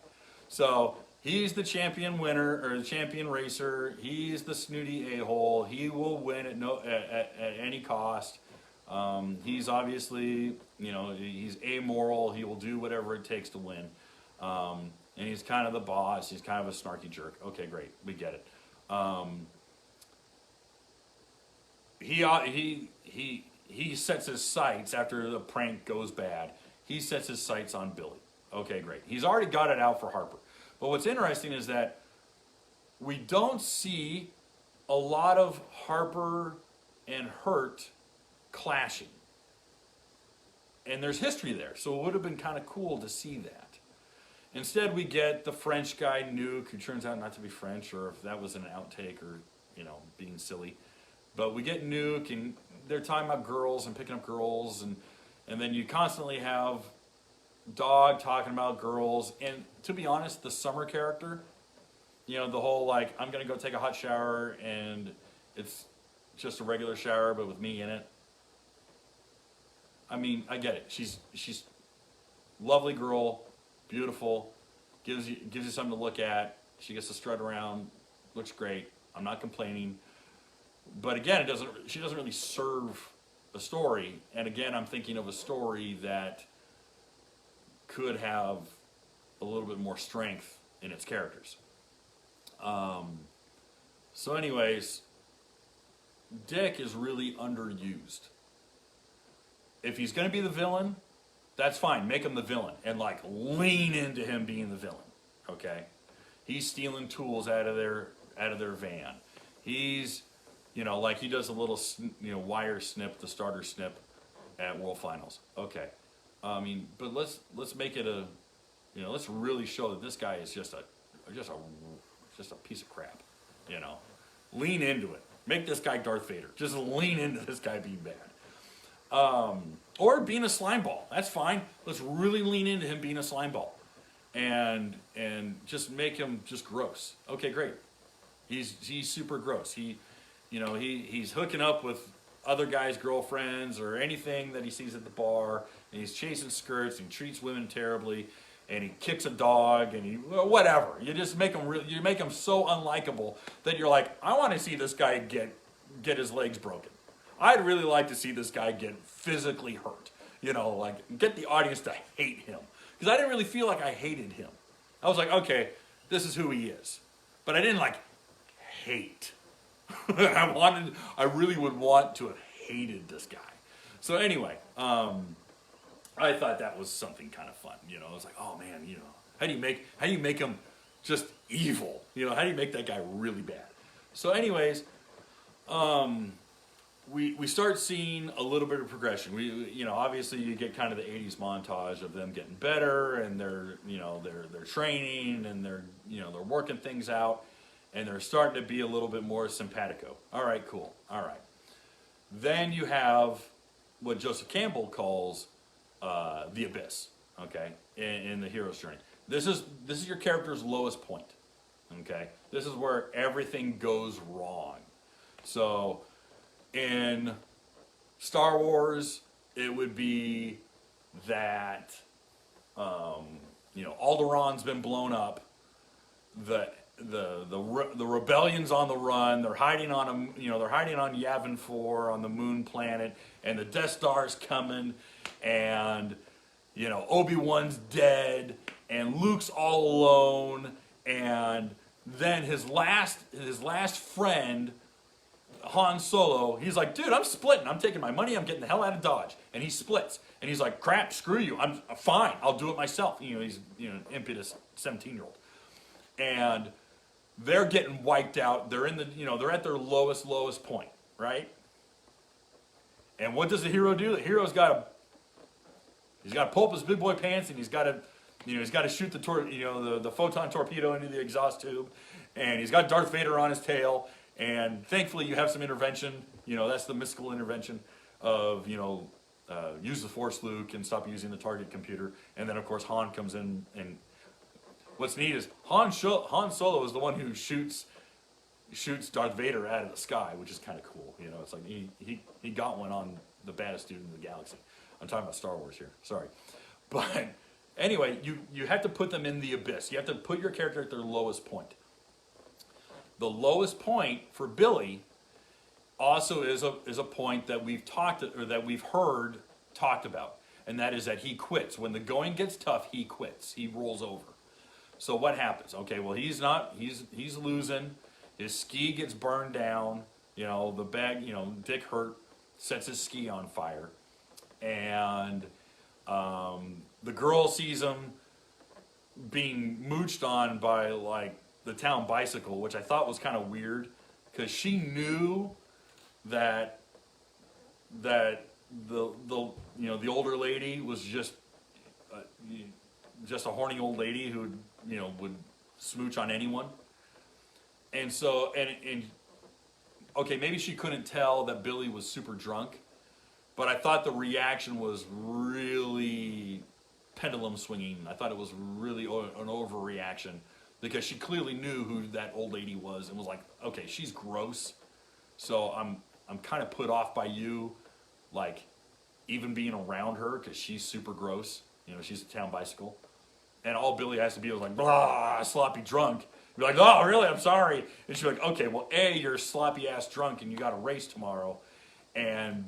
Speaker 1: So he's the champion winner or the champion racer. He's the snooty a-hole. He will win at any cost. He's obviously, he's amoral. He will do whatever it takes to win. And he's kind of the boss. He's kind of a snarky jerk. Okay, great. We get it. He sets his sights after the prank goes bad. He sets his sights on Billy. Okay, great. He's already got it out for Harper. But what's interesting is that we don't see a lot of Harper and Hurt clashing. And there's history there, so it would have been kind of cool to see that. Instead, we get the French guy, Nuke, who turns out not to be French, or if that was an outtake or, being silly. But we get Nuke, and they're talking about girls and picking up girls, and then you constantly have Dog talking about girls. And to be honest, the Summer character, the whole, I'm going to go take a hot shower, and it's just a regular shower, but with me in it. I mean, I get it. She's lovely girl, beautiful, gives you something to look at. She gets to strut around, looks great. I'm not complaining. But again, she doesn't really serve a story. And again, I'm thinking of a story that could have a little bit more strength in its characters. So anyways, Dick is really underused. If he's going to be the villain, that's fine. Make him the villain and lean into him being the villain. Okay, he's stealing tools out of their van. He's he does a little wire snip, the starter snip at World Finals. Okay, I mean, but let's make it a let's really show that this guy is just a piece of crap. Lean into it. Make this guy Darth Vader. Just lean into this guy being bad. Or being a slime ball. That's fine. Let's really lean into him being a slime ball. And just make him just gross. Okay, great. He's super gross. He's hooking up with other guys' girlfriends or anything that he sees at the bar, and he's chasing skirts and he treats women terribly, and he kicks a dog and whatever. You just make him so unlikable that you're like, I want to see this guy get his legs broken. I'd really like to see this guy get physically hurt. Get the audience to hate him. Because I didn't really feel like I hated him. I was like, okay, this is who he is. But I didn't hate. I really would want to have hated this guy. So anyway, I thought that was something kind of fun. I was like, oh man, how do you make him just evil? How do you make that guy really bad? So anyways, we start seeing a little bit of progression. Obviously you get kind of the 80s montage of them getting better, and they're training, and they're working things out, and they're starting to be a little bit more simpatico. All right, cool. All right. Then you have what Joseph Campbell calls the abyss, okay, in the hero's journey. This is your character's lowest point, okay? This is where everything goes wrong. So in Star Wars, it would be that Alderaan's been blown up. The rebellion's on the run. They're hiding on they're hiding on Yavin 4 on the moon planet, and the Death Star's coming, and Obi-Wan's dead, and Luke's all alone, and then his last friend, Han Solo, he's like, dude, I'm splitting. I'm taking my money. I'm getting the hell out of Dodge. And he splits. And he's like, crap, screw you. I'm fine. I'll do it myself. He's an impetus 17-year-old. And they're getting wiped out. They're in they're at their lowest point, right? And what does the hero do? The hero's got to pull up his big boy pants, and he's got to shoot the photon torpedo into the exhaust tube, and he's got Darth Vader on his tail. And thankfully, you have some intervention. That's the mystical intervention of use the Force, Luke, and stop using the target computer. And then, of course, Han comes in. And what's neat is Han Solo is the one who shoots Darth Vader out of the sky, which is kind of cool. It's like he got one on the baddest dude in the galaxy. I'm talking about Star Wars here. Sorry, but anyway, you have to put them in the abyss. You have to put your character at their lowest point. The lowest point for Billy also is a point that we've heard talked about, and that is that he quits. When the going gets tough, he quits. He rolls over. So what happens? Okay, well he's losing. His ski gets burned down. The bag. Dick Hurt sets his ski on fire, and the girl sees him being mooched on by the town bicycle, which I thought was kind of weird, because she knew that the older lady was just a horny old lady who would smooch on anyone, and so and okay, maybe she couldn't tell that Billy was super drunk, but I thought the reaction was really pendulum swinging. I thought it was really an overreaction, because she clearly knew who that old lady was and was like, okay, she's gross, so I'm kind of put off by you, even being around her, because she's super gross. She's a town bicycle. And all Billy has to be is like, blah, sloppy drunk. Be like, oh, really? I'm sorry. And she's like, okay, well, A, you're sloppy ass drunk and you got a race tomorrow. And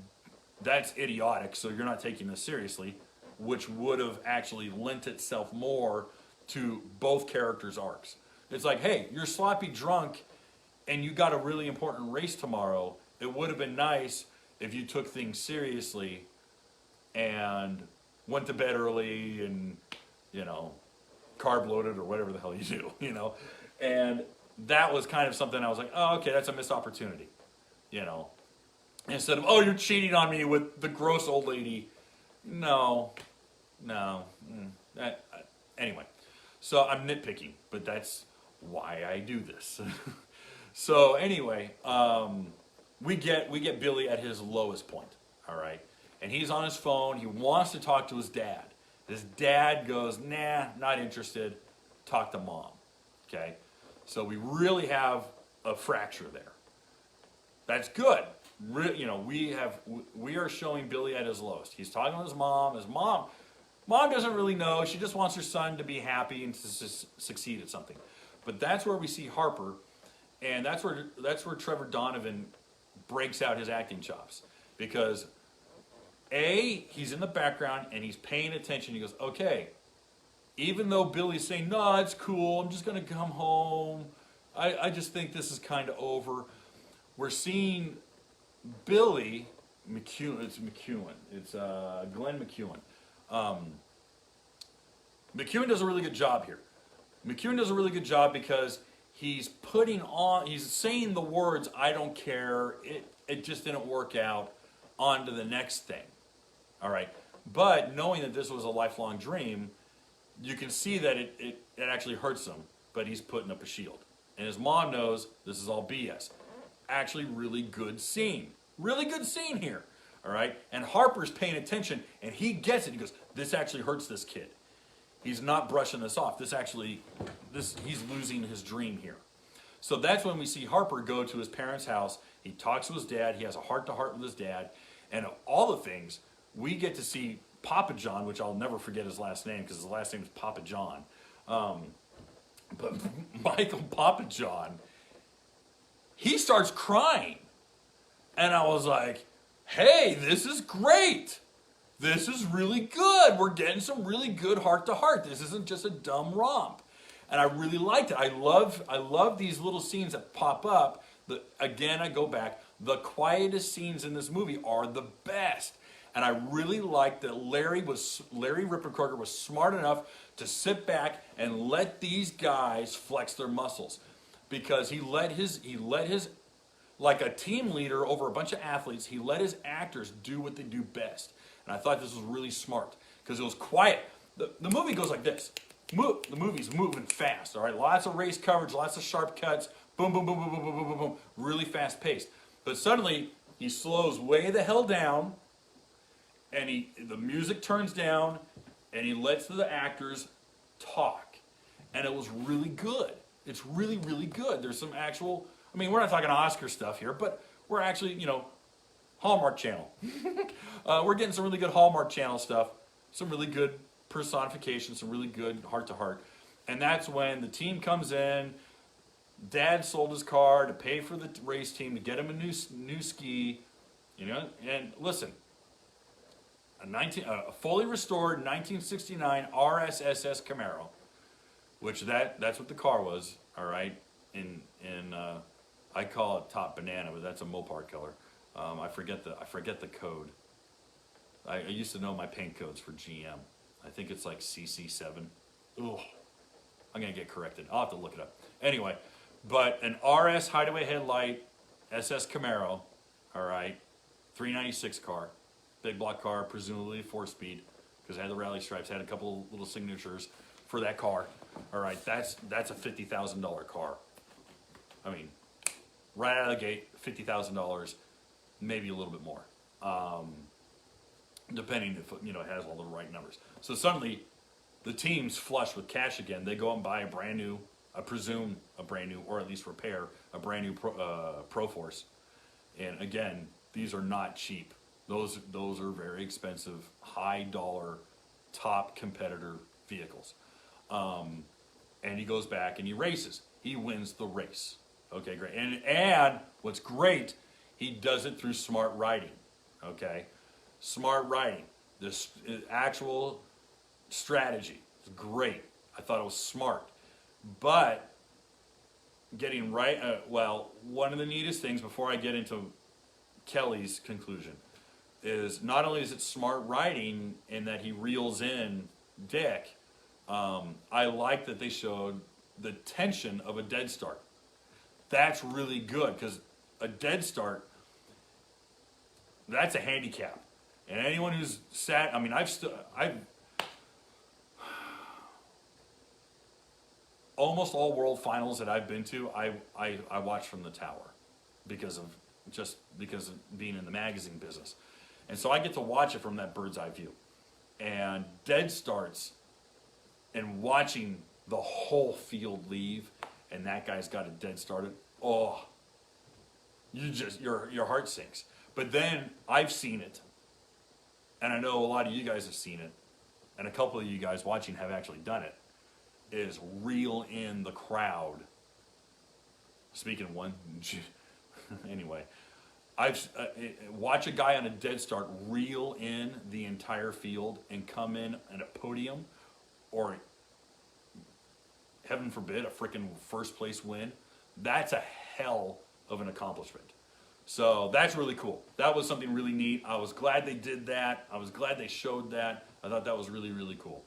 Speaker 1: that's idiotic, so you're not taking this seriously, which would have actually lent itself more to both characters' arcs. It's like, hey, you're sloppy drunk and you got a really important race tomorrow. It would have been nice if you took things seriously and went to bed early and, carb loaded or whatever the hell you do, And that was kind of something I was like, oh, okay, that's a missed opportunity, Instead of, oh, you're cheating on me with the gross old lady. No. Anyway. So I'm nitpicking, but that's why I do this. So anyway, we get Billy at his lowest point, all right? And he's on his phone. He wants to talk to his dad. His dad goes, nah, not interested. Talk to mom, okay? So we really have a fracture there. That's good. We are showing Billy at his lowest. He's talking to his mom. Mom doesn't really know. She just wants her son to be happy and to succeed at something. But that's where we see Harper, and that's where Trevor Donovan breaks out his acting chops, because A, he's in the background and he's paying attention. He goes, okay, even though Billy's saying, no, it's cool, I'm just going to come home, I just think this is kind of over. We're seeing Billy McEwen. It's Glenn McEwen. McEwen does a really good job here. McEwen does a really good job because he's saying the words, I don't care, it just didn't work out, on to the next thing. All right. But knowing that this was a lifelong dream, you can see that it actually hurts him, but he's putting up a shield. And his mom knows this is all BS. Actually, really good scene. Really good scene here. All right? And Harper's paying attention, and he gets it. He goes, this actually hurts this kid. He's not brushing this off. He's losing his dream here. So that's when we see Harper go to his parents' house. He talks to his dad. He has a heart-to-heart with his dad. And of all the things, we get to see Papa John, which I'll never forget his last name because his last name is Papa John. But Michael Papa John, he starts crying. And I was like, hey, this is great. This is really good. We're getting some really good heart-to-heart. This isn't just a dumb romp. And I really liked it. I love these little scenes that pop up. Again, I go back. The quietest scenes in this movie are the best. And I really liked that Larry Rippenkroeger was smart enough to sit back and let these guys flex their muscles. Because he let his like a team leader over a bunch of athletes, he let his actors do what they do best. And I thought this was really smart because it was quiet. The movie goes like this. The movie's moving fast, all right? Lots of race coverage, lots of sharp cuts, boom, boom, boom, boom, boom, boom, boom, boom, boom, really fast paced. But suddenly, he slows way the hell down, and the music turns down, and he lets the actors talk. And it was really good. It's really, really good. There's some actual, I mean, we're not talking Oscar stuff here, but we're actually, Hallmark Channel. We're getting some really good Hallmark Channel stuff, some really good personification, some really good heart-to-heart. And that's when the team comes in. Dad sold his car to pay for the race team to get him a new ski, And listen, a fully restored 1969 RSSS Camaro, which that's what the car was. All right, I call it top banana, but that's a Mopar color. I forget the code. I used to know my paint codes for GM. I think it's like CC7. Ugh. I'm going to get corrected. I'll have to look it up. Anyway, but an RS Hideaway headlight SS Camaro, all right, 396 car, big block car, presumably 4-speed, because it had the rally stripes, had a couple little signatures for that car. All right, that's a $50,000 car. I mean, right out of the gate, $50,000, maybe a little bit more. Depending if it has all the right numbers. So suddenly, the team's flush with cash again. They go out and buy or at least repair a brand new Pro Force. And again, these are not cheap. Those are very expensive, high dollar, top competitor vehicles. And he goes back and he races. He wins the race. Okay, great. And what's great, he does it through smart riding. Okay. Smart writing, this actual strategy is great. I thought it was smart. But getting right, one of the neatest things before I get into Kelly's conclusion is not only is it smart writing in that he reels in Dick, I like that they showed the tension of a dead start. That's really good because a dead start, that's a handicap. And anyone who's sat, I mean, I've almost all world finals that I've been to, I watch from the tower because of being in the magazine business. And so I get to watch it from that bird's eye view. And dead starts and watching the whole field leave and that guy's got a dead started, oh, your heart sinks. But then I've seen it. And I know a lot of you guys have seen it, and a couple of you guys watching have actually done it, is reel in the crowd. Speaking of one, anyway, I've watch a guy on a dead start reel in the entire field and come in at a podium, or heaven forbid, a freaking first place win. That's a hell of an accomplishment. So that's really cool. That was something really neat. I was glad they did that. I was glad they showed that. I thought that was really, really cool.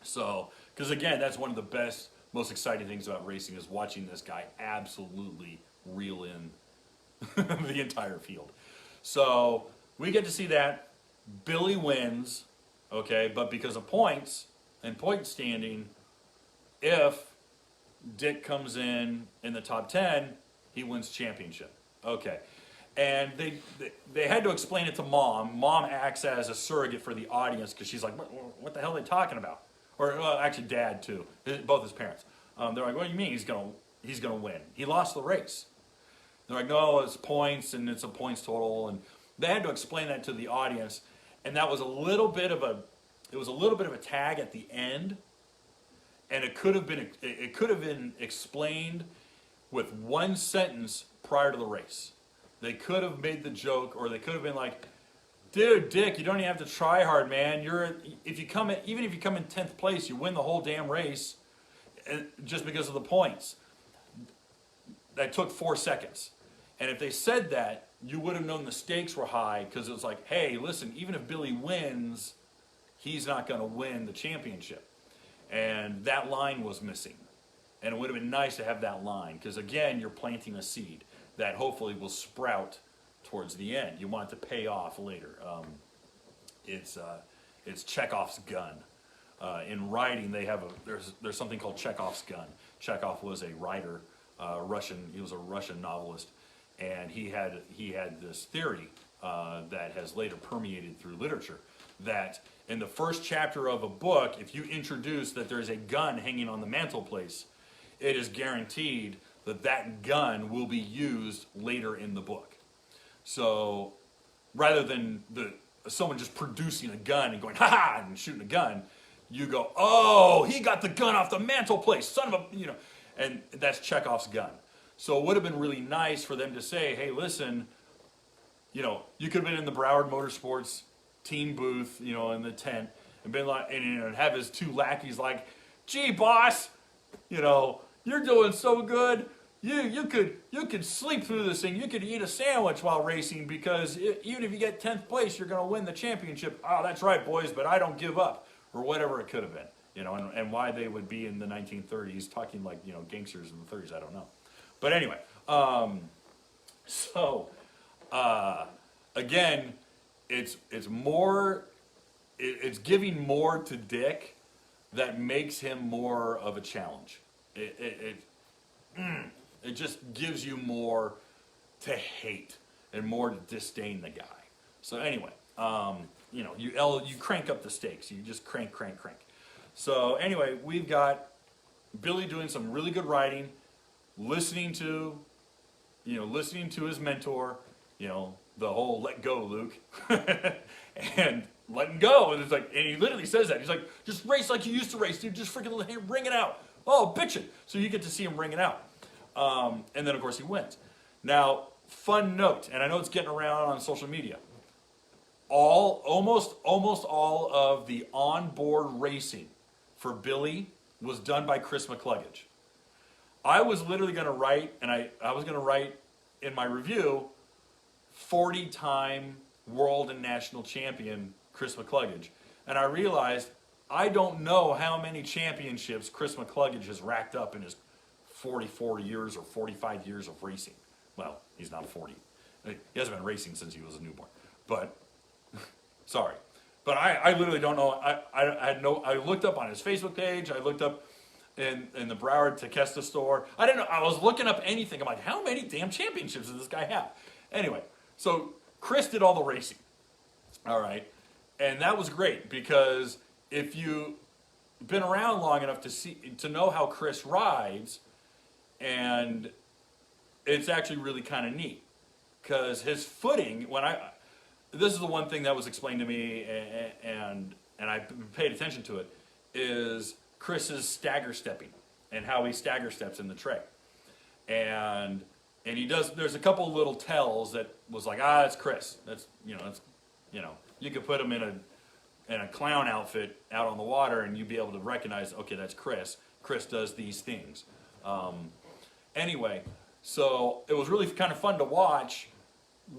Speaker 1: So, because again, that's one of the best, most exciting things about racing is watching this guy absolutely reel in the entire field. So we get to see that. Billy wins, okay, but because of points and point standing, if Dick comes in the top 10, he wins championship. Okay. And they had to explain it to Mom. Mom acts as a surrogate for the audience because she's like, what the hell are they talking about? Or actually Dad too, both his parents. They're like, what do you mean he's gonna win? He lost the race. They're like, no, it's points and it's a points total. And they had to explain that to the audience. and that was a little bit of a tag at the end, and it could have been explained with one sentence prior to the race. They could have made the joke, or they could have been like, dude, Dick, you don't even have to try hard, man. Even if you come in 10th place, you win the whole damn race, just because of the points. That took 4 seconds. And if they said that, you would have known the stakes were high, because it was like, hey, listen, even if Billy wins, he's not going to win the championship. And that line was missing. And it would have been nice to have that line, because again, you're planting a seed that hopefully will sprout towards the end. You want it to pay off later. It's Chekhov's gun. In writing, there's something called Chekhov's gun. Chekhov was a writer, he was a Russian novelist, and he had this theory that has later permeated through literature, that in the first chapter of a book, if you introduce that there's a gun hanging on the mantelpiece, it is guaranteed that that gun will be used later in the book. So rather than someone just producing a gun and going, ha-ha, and shooting a gun, you go, oh, he got the gun off the mantelpiece, son of a, and that's Chekhov's gun. So it would have been really nice for them to say, hey, listen, you could have been in the Broward Motorsports team booth, in the tent, and been like, and have his 2 lackeys like, gee, boss, you're doing so good. You could sleep through this thing. You could eat a sandwich while racing, because even if you get 10th place, you're going to win the championship. Oh, that's right, boys, but I don't give up, or whatever it could have been, and why they would be in the 1930s talking like, gangsters in the 30s, I don't know. But anyway, again, it's giving more to Dick that makes him more of a challenge. It just gives you more to hate and more to disdain the guy. So anyway, you crank up the stakes. You just crank. So anyway, we've got Billy doing some really good writing, listening to his mentor, the whole "let go, Luke," and letting go. And it's like, and he literally says that. He's like, just race like you used to race, dude. Just freaking ring it out. Oh, bitchin'. So you get to see him ring it out. And then, of course, he wins. Now, fun note, and I know it's getting around on social media. Almost all of the onboard racing for Billy was done by Chris McCluggage. I was literally going to write, and I was going to write in my review, 40-time world and national champion Chris McCluggage. And I realized I don't know how many championships Chris McCluggage has racked up in his 44 years or 45 years of racing. Well, he's not 40. He hasn't been racing since he was a newborn. But, sorry. But I literally don't know. I looked up on his Facebook page. I looked up in the Broward Tequesta store. I didn't know. I was looking up anything. I'm like, how many damn championships does this guy have? Anyway, so Chris did all the racing. All right. And that was great, because if you've been around long enough to know how Chris rides, and it's actually really kind of neat, because his footing, this is the one thing that was explained to me, and I paid attention to it, is Chris's stagger stepping and how he stagger steps in the tray. And he does, there's a couple little tells that was like, it's Chris. That's, you could put him in a clown outfit out on the water and you'd be able to recognize, okay, that's Chris. Chris does these things. Anyway, so it was really kind of fun to watch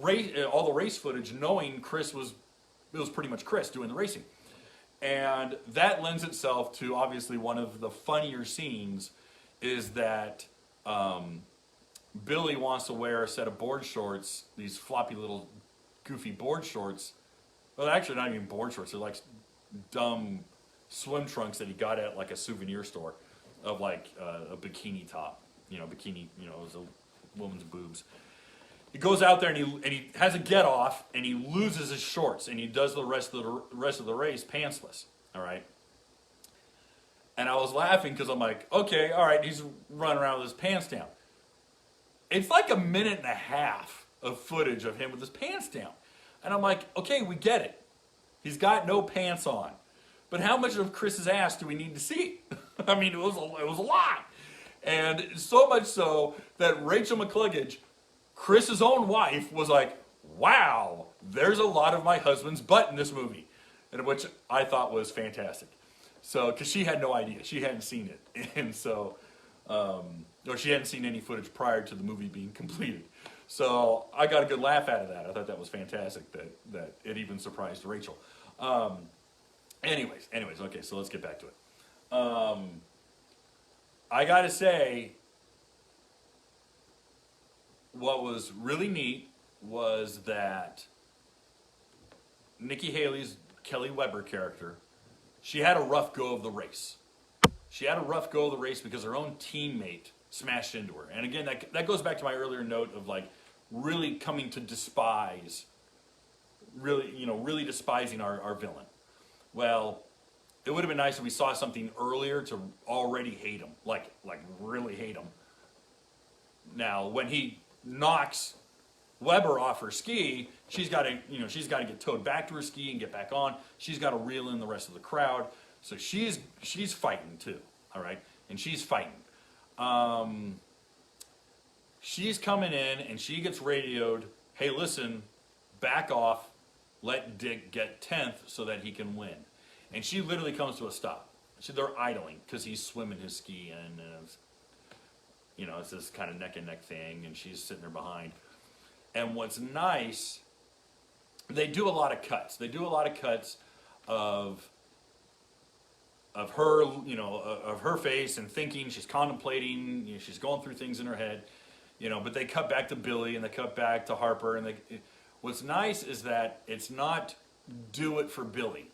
Speaker 1: all the race footage, knowing it was pretty much Chris doing the racing. And that lends itself to, obviously, one of the funnier scenes is that Billy wants to wear a set of board shorts, these floppy little goofy board shorts. Well, actually not even board shorts, they're like dumb swim trunks that he got at like a souvenir store of like a bikini top. Bikini, it was a woman's boobs. He goes out there and he has a get off and he loses his shorts and he does the rest of the race pantsless. All right. And I was laughing because I'm like, okay, all right, he's running around with his pants down. It's like 1.5 minutes of footage of him with his pants down. And I'm like, okay, we get it. He's got no pants on. But how much of Chris's ass do we need to see? I mean, it was a lot. And so much so that Rachel McCluggage, Chris's own wife, was like, wow, there's a lot of my husband's butt in this movie. And which I thought was fantastic. So, because she had no idea. She hadn't seen it. And so, or she hadn't seen any footage prior to the movie being completed. So I got a good laugh out of that. I thought that was fantastic that it even surprised Rachel. Anyways, okay, so let's get back to it. I gotta say, what was really neat was that Nikki Haley's Kelly Weber character, she had a rough go of the race. She had a rough go of the race because her own teammate smashed into her. And again, that goes back to my earlier note of like really coming to despise, really despising our villain. Well, it would have been nice if we saw something earlier to already hate him, like really hate him. Now, when he knocks Weber off her ski, she's got to get towed back to her ski and get back on. She's got to reel in the rest of the crowd. So she's fighting too, all right? And she's fighting. She's coming in and she gets radioed, hey, listen, back off, let Dick get 10th so that he can win. And she literally comes to a stop. They're idling because he's swimming his ski and it's this kind of neck and neck thing, and she's sitting there behind. And what's nice, they do a lot of cuts. They do a lot of cuts of her, of her face and thinking, she's contemplating, she's going through things in her head, but they cut back to Billy and they cut back to Harper. And what's nice is that it's not do it for Billy.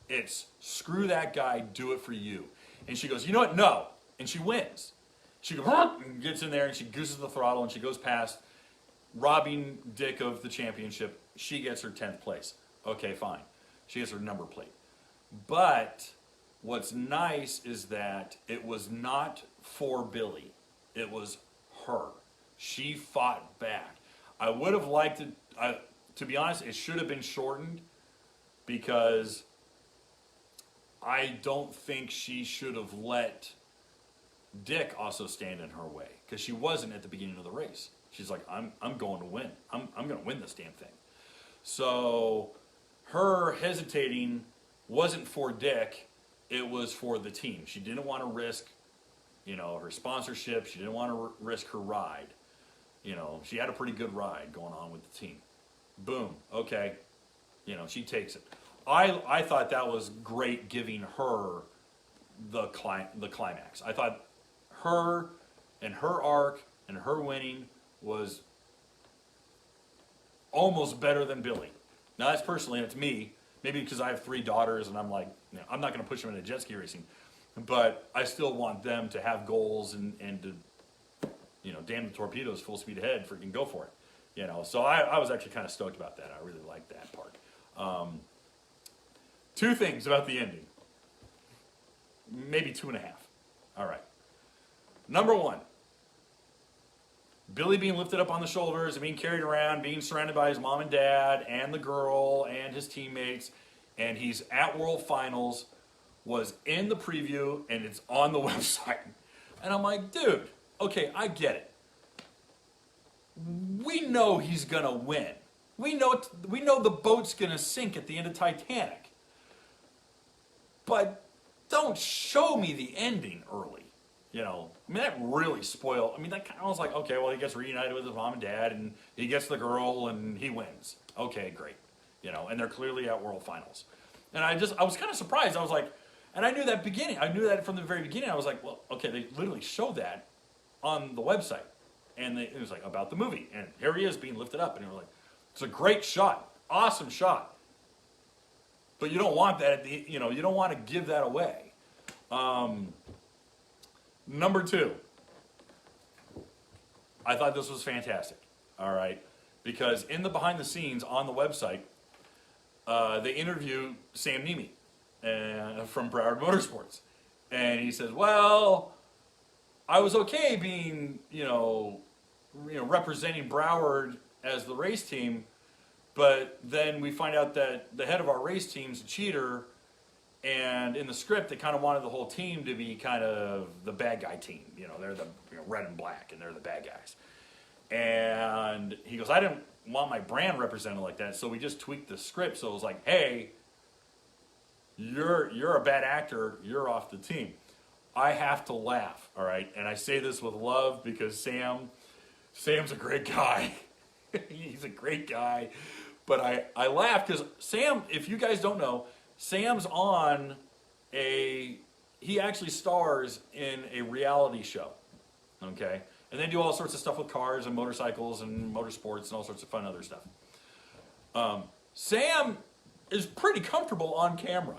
Speaker 1: It's screw that guy, do it for you. And she goes, you know what? No. And she wins. She goes, and gets in there and she gooses the throttle and she goes past, robbing Dick of the championship. She gets her 10th place. Okay, fine. She gets her number plate. But what's nice is that it was not for Billy. It was her. She fought back. I would have liked it, to be honest, it should have been shortened because I don't think she should have let Dick also stand in her way because she wasn't at the beginning of the race. She's like, I'm going to win. I'm going to win this damn thing. So her hesitating wasn't for Dick. It was for the team. She didn't want to risk, her sponsorship. She didn't want to risk her ride. She had a pretty good ride going on with the team. Boom. Okay. She takes it. I thought that was great, giving her the climax. I thought her and her arc and her winning was almost better than Billy. Now that's personally, it's me. Maybe because I have 3 daughters and I'm like, I'm not going to push them into jet ski racing, but I still want them to have goals and to, damn the torpedoes, full speed ahead, freaking go for it. So I was actually kind of stoked about that. I really liked that part. 2 things about the ending. Maybe 2.5. All right. Number 1. Billy being lifted up on the shoulders and being carried around, being surrounded by his mom and dad and the girl and his teammates, and he's at World Finals, was in the preview, and it's on the website. And I'm like, dude, okay, I get it. We know he's going to win. We know the boat's going to sink at the end of Titanic. But don't show me the ending early. That really spoiled. That kind of was like, okay, well, he gets reunited with his mom and dad, and he gets the girl, and he wins. Okay, great. And they're clearly at World Finals. And I was kind of surprised. I was like, and I knew that from the very beginning. I was like, well, okay, they literally showed that on the website. And it was like about the movie. And here he is being lifted up. And they were like, it's a great shot. Awesome shot. But you don't want that you don't want to give that away. Number 2, I thought this was fantastic, all right? Because in the behind the scenes on the website, they interview Sam Nemi from Broward Motorsports. And he says, well, I was okay being, representing Broward as the race team, But then we find out that the head of our race team's a cheater, and in the script, they kind of wanted the whole team to be kind of the bad guy team. You know, they're the red and black, and they're the bad guys. And he goes, I didn't want my brand represented like that, so we just tweaked the script. So it was like, hey, you're a bad actor, you're off the team. I have to laugh, all right? And I say this with love because Sam's a great guy. He's a great guy. But I laugh because Sam, if you guys don't know, Sam's on he actually stars in a reality show, okay? And they do all sorts of stuff with cars and motorcycles and motorsports and all sorts of fun other stuff. Sam is pretty comfortable on camera,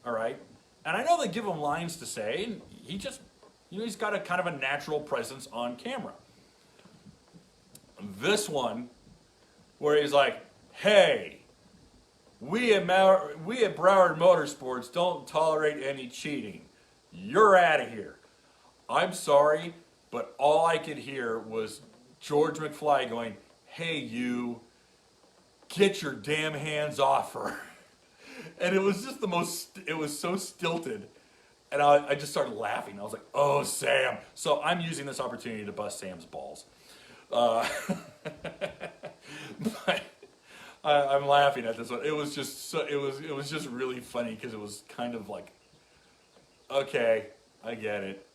Speaker 1: all right? And I know they give him lines to say, and he just, he's got a kind of a natural presence on camera. This one, where he's like, hey, we at Broward Motorsports don't tolerate any cheating. You're out of here. I'm sorry, but all I could hear was George McFly going, hey, you, get your damn hands off her. And it was just it was so stilted. And I just started laughing. I was like, oh, Sam. So I'm using this opportunity to bust Sam's balls. But I'm laughing at this one. It was just it was just really funny because it was kind of like, okay, I get it,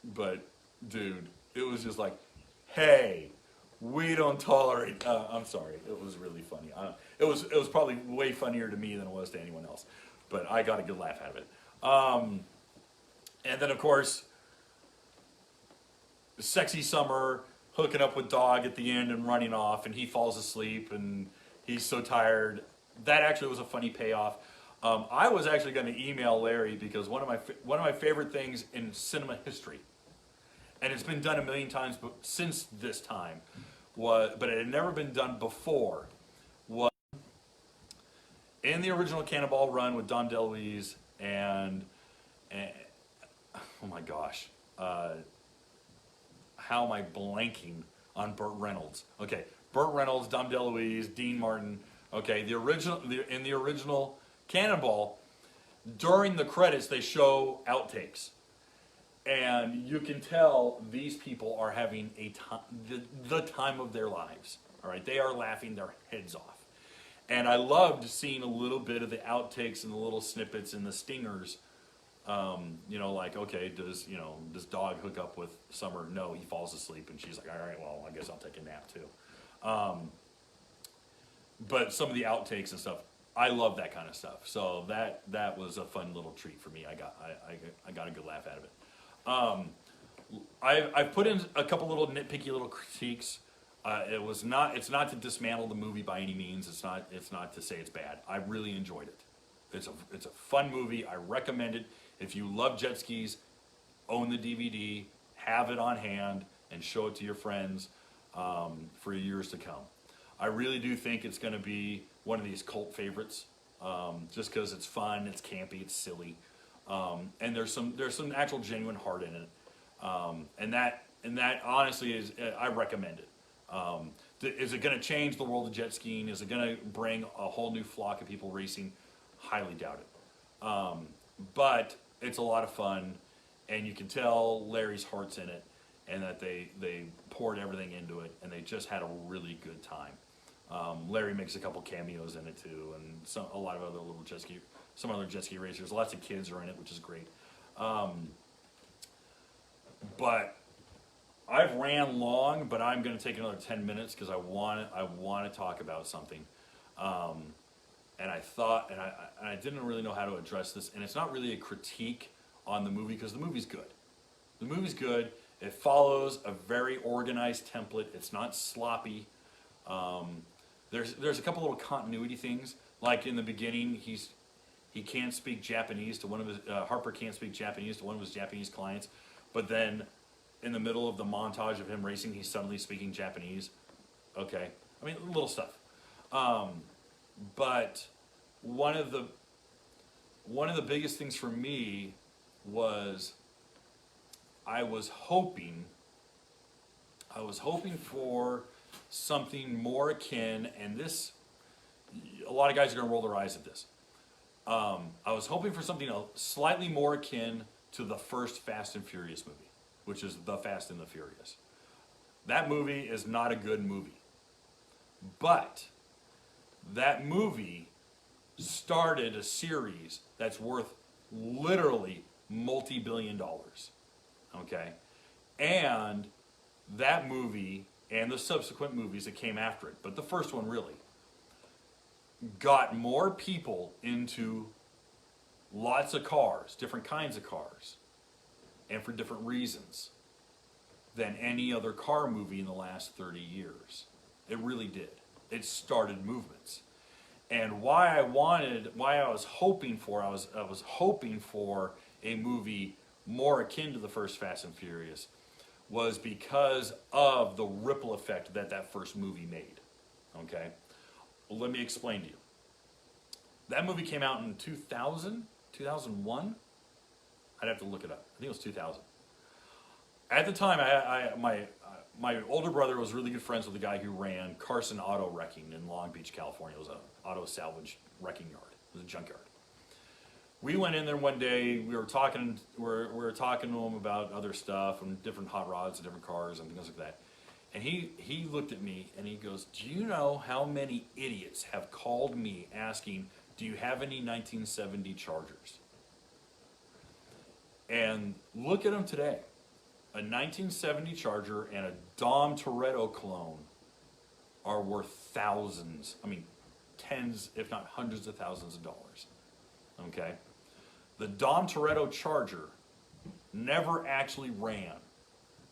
Speaker 1: but dude, it was just like, hey, we don't tolerate. I'm sorry, it was really funny. It was probably way funnier to me than it was to anyone else, but I got a good laugh out of it. And then of course, Sexy Summer hooking up with Dog at the end and running off, and he falls asleep and he's so tired. That actually was a funny payoff. I was actually going to email Larry because one of my favorite things in cinema history, and it's been done a million times since this time, but it had never been done before, was in the original Cannonball Run with Dom DeLuise and oh my gosh, how am I blanking on Burt Reynolds? Okay, Burt Reynolds, Dom DeLuise, Dean Martin. Okay, in the original Cannonball, during the credits they show outtakes, and you can tell these people are having the time of their lives. All right, they are laughing their heads off, and I loved seeing a little bit of the outtakes and the little snippets and the stingers. Like, okay, does Dog hook up with Summer? No, he falls asleep, and she's like, all right, well, I guess I'll take a nap too. But some of the outtakes and stuff, I love that kind of stuff. So that was a fun little treat for me. I got a good laugh out of it. I've put in a couple little nitpicky little critiques. It's not to dismantle the movie by any means. It's not to say it's bad. I really enjoyed it. It's a fun movie. I recommend it. If you love jet skis, own the DVD, have it on hand, and show it to your friends for years to come. I really do think it's going to be one of these cult favorites, just because it's fun, it's campy, it's silly, and there's some actual genuine heart in it, and that honestly is, I recommend it. Is it going to change the world of jet skiing? Is it going to bring a whole new flock of people racing? Highly doubt it. But it's a lot of fun, and you can tell Larry's heart's in it, and that they poured everything into it, and they just had a really good time. Larry makes a couple cameos in it too, and a lot of other little some other jet ski racers. Lots of kids are in it, which is great. But I've ran long, but I'm going to take another 10 minutes because I want to talk about something. And I thought, and I didn't really know how to address this, and it's not really a critique on the movie because the movie's good. The movie's good. It follows a very organized template. It's not sloppy. There's a couple little continuity things, like in the beginning, he can't speak Japanese to one of his Harper can't speak Japanese to one of his Japanese clients, but then in the middle of the montage of him racing, he's suddenly speaking Japanese. Okay, I mean, little stuff. But one of the biggest things for me was I was hoping for something more akin, and this a lot of guys are going to roll their eyes at this. I was hoping for something slightly more akin to the first Fast and Furious movie, which is The Fast and the Furious. That movie is not a good movie. But that movie started a series that's worth literally multi-billion dollars. Okay? And that movie and the subsequent movies that came after it, but the first one really, got more people into lots of cars, different kinds of cars, and for different reasons than any other car movie in the last 30 years. It really did. It started movements. And why I was hoping for a movie more akin to the first Fast and Furious was because of the ripple effect that first movie made. Okay? Well, let me explain to you. That movie came out in 2000, 2001? I'd have to look it up. I think it was 2000. At the time, my older brother was really good friends with the guy who ran Carson Auto Wrecking in Long Beach, California. It was an auto salvage wrecking yard. It was a junkyard. We went in there one day. We were talking to him about other stuff and different hot rods and different cars and things like that. And he looked at me and he goes, "Do you know how many idiots have called me asking, do you have any 1970 Chargers?" And look at them today. A 1970 Charger and a Dom Toretto clone are worth thousands, I mean tens, if not hundreds of thousands of dollars. Okay? The Dom Toretto Charger never actually ran.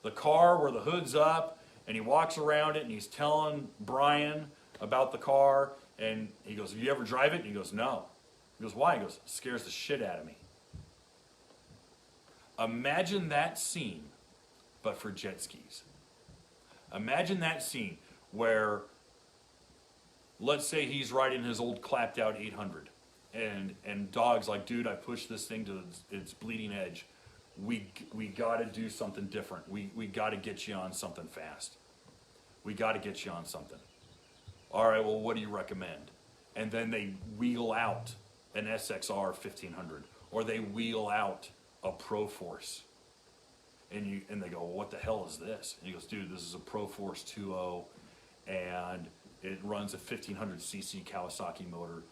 Speaker 1: The car where the hood's up and he walks around it and he's telling Brian about the car and he goes, "Have you ever drive it?" And he goes, "No." He goes, "Why?" He goes, "It scares the shit out of me." Imagine that scene, but for jet skis. Imagine that scene where, let's say he's riding his old clapped out 800 and Dog's like, "Dude, I pushed this thing to its bleeding edge. We got to do something different. We got to get you on something fast. We got to get you on something." "All right, well, what do you recommend?" And then they wheel out an SXR 1500, or they wheel out a Pro Force. And they go, "Well, what the hell is this?" And he goes, "Dude, this is a Pro Force 2.0, and it runs a 1500cc Kawasaki motor.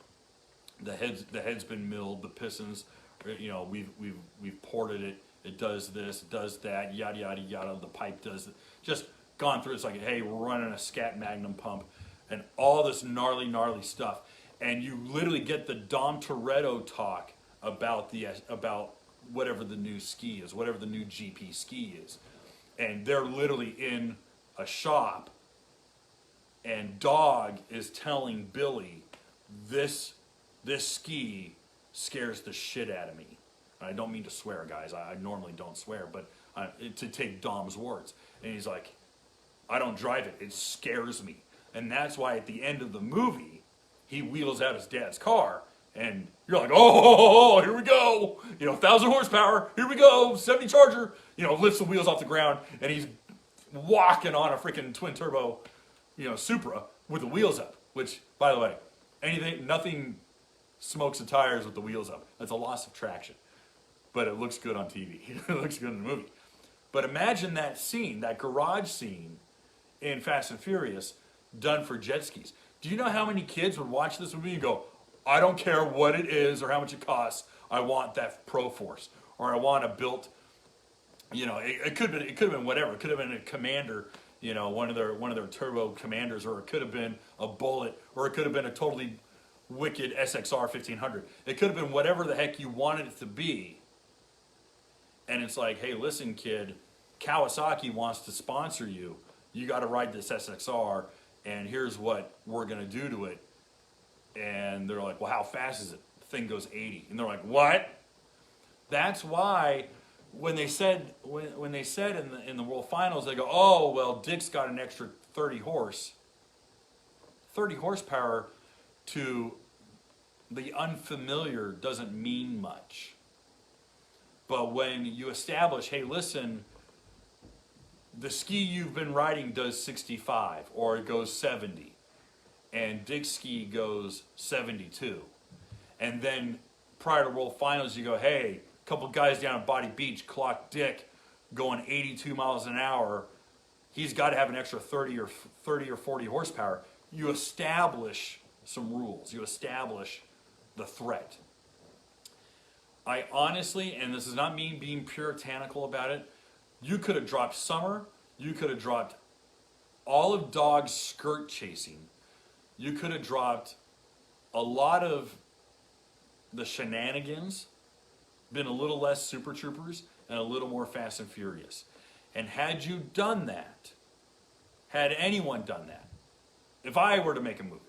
Speaker 1: The head's been milled, the pistons, you know, we've ported it. It does this, it does that, yada yada yada. The pipe does it." Just gone through. It's like, "Hey, we're running a Scat Magnum pump," and all this gnarly stuff. And you literally get the Dom Toretto talk about whatever the new ski is, whatever the new GP ski is. And they're literally in a shop and Dog is telling Billy, this ski scares the shit out of me. I don't mean to swear, guys. I normally don't swear, but to take Dom's words. And he's like, "I don't drive it. It scares me." And that's why at the end of the movie, he wheels out his dad's car. And you're like, oh, here we go. 1,000 horsepower. Here we go. 70 Charger. Lifts the wheels off the ground. And he's walking on a freaking twin turbo, Supra with the wheels up. Which, by the way, nothing smokes the tires with the wheels up. That's a loss of traction. But it looks good on TV. It looks good in the movie. But imagine that scene, that garage scene in Fast and Furious done for jet skis. Do you know how many kids would watch this movie and go, "I don't care what it is or how much it costs. I want that Pro Force, or I want a built." It could have been whatever. It could have been a Commander, one of their turbo Commanders, or it could have been a Bullet, or it could have been a totally wicked SXR 1500. It could have been whatever the heck you wanted it to be. And it's like, "Hey, listen, kid, Kawasaki wants to sponsor you. You got to ride this SXR, and here's what we're gonna do to it." And they're like, "Well, how fast is it?" The thing goes 80. And they're like, "What?" That's why when they said in the World Finals, they go, "Oh, well, Dick's got an extra 30 horsepower to the unfamiliar doesn't mean much." But when you establish, "Hey, listen, the ski you've been riding does 65 or it goes 70. and Dick's ski goes 72. And then prior to World Finals, you go, hey, a couple guys down at Body Beach clock Dick going 82 miles an hour. He's got to have an extra 30 or 40 horsepower. You establish some rules. You establish the threat. I honestly, and this is not me being puritanical about it, you could have dropped Summer. You could have dropped all of Dog's skirt chasing. You could have dropped a lot of the shenanigans, been a little less Super Troopers, and a little more Fast and Furious. And had you done that, had anyone done that, if I were to make a movie,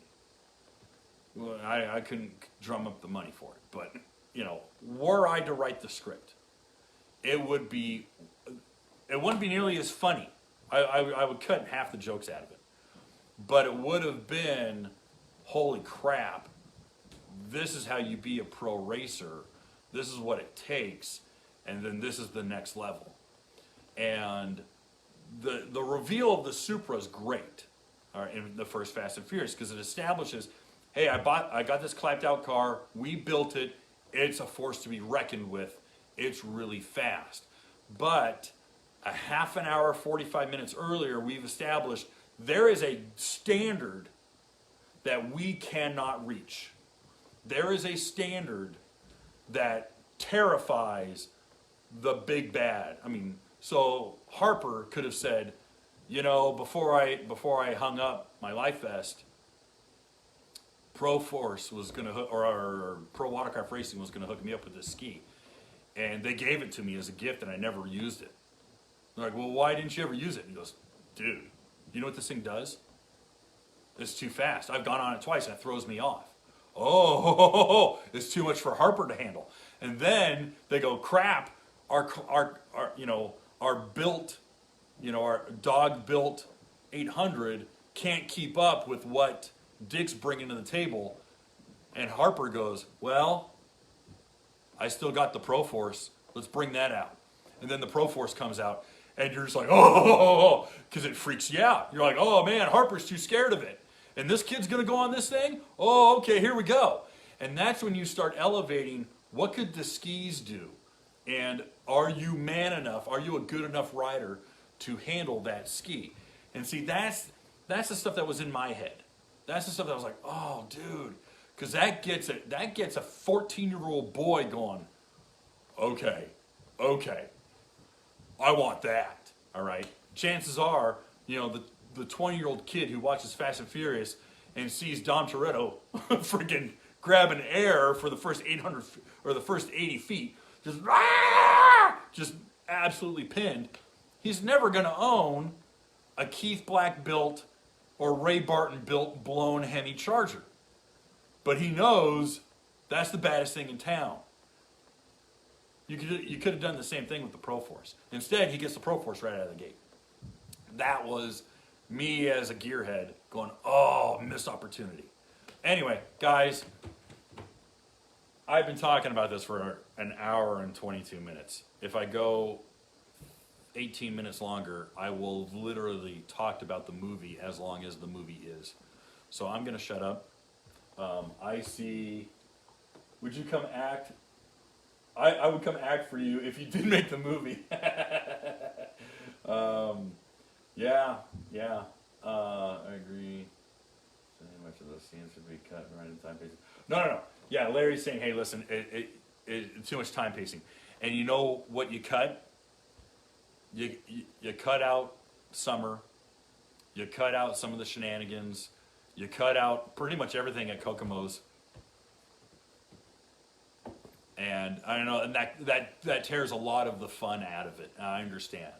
Speaker 1: well, I couldn't drum up the money for it, but, you know, were I to write the script, it wouldn't be nearly as funny. I would cut half the jokes out of it. But it would have been, holy crap, this is how you be a pro racer. This is what it takes. And then this is the next level. And the reveal of the Supra is great, all right, in the first Fast and Furious, because it establishes, hey, I got this clapped out car. We built it. It's a force to be reckoned with. It's really fast. But a half an hour, 45 minutes earlier, we've established there is a standard that we cannot reach. There is a standard that terrifies the big bad. I mean, so Harper could have said, you know, before I hung up my life vest, Pro Force was going to hook, or Pro Watercraft Racing was going to hook me up with this ski. And they gave it to me as a gift and I never used it. They're like, well, why didn't you ever use it? And he goes, dude, you know what this thing does? It's too fast. I've gone on it twice and it throws me off. Oh, it's too much for Harper to handle. And then they go, crap, our built, you know, our dog built 800 can't keep up with what Dick's bringing to the table. And Harper goes, well, I still got the Pro Force. Let's bring that out. And then the Pro Force comes out. And you're just like, oh, because it freaks you out. You're like, oh, man, Harper's too scared of it. And this kid's going to go on this thing? Oh, okay, here we go. And that's when you start elevating, what could the skis do? And are you man enough? Are you a good enough rider to handle that ski? And see, that's the stuff that was in my head. That's the stuff that I was like, oh, dude. Because that gets a 14-year-old boy going, okay, I want that, all right? Chances are, you know, the 20-year-old kid who watches Fast and Furious and sees Dom Toretto freaking grabbing air for the first 800 or the first 80 feet, just absolutely pinned. He's never going to own a Keith Black built or Ray Barton built blown Hemi Charger. But he knows that's the baddest thing in town. You could have done the same thing with the Pro Force. Instead, he gets the Pro Force right out of the gate. That was me as a gearhead going, oh, missed opportunity. Anyway, guys, I've been talking about this for an hour and 22 minutes. If I go 18 minutes longer, I will have literally talked about the movie as long as the movie is. So I'm going to shut up. I see, would you come act? I would come act for you if you did make the movie. Yeah, I agree. So much of those scenes should be cut right in time pacing. No. Yeah, Larry's saying, hey, listen, it's too much time pacing. And you know what you cut? You cut out Summer. You cut out some of the shenanigans. You cut out pretty much everything at Kokomo's. And I don't know, and that tears a lot of the fun out of it. I understand.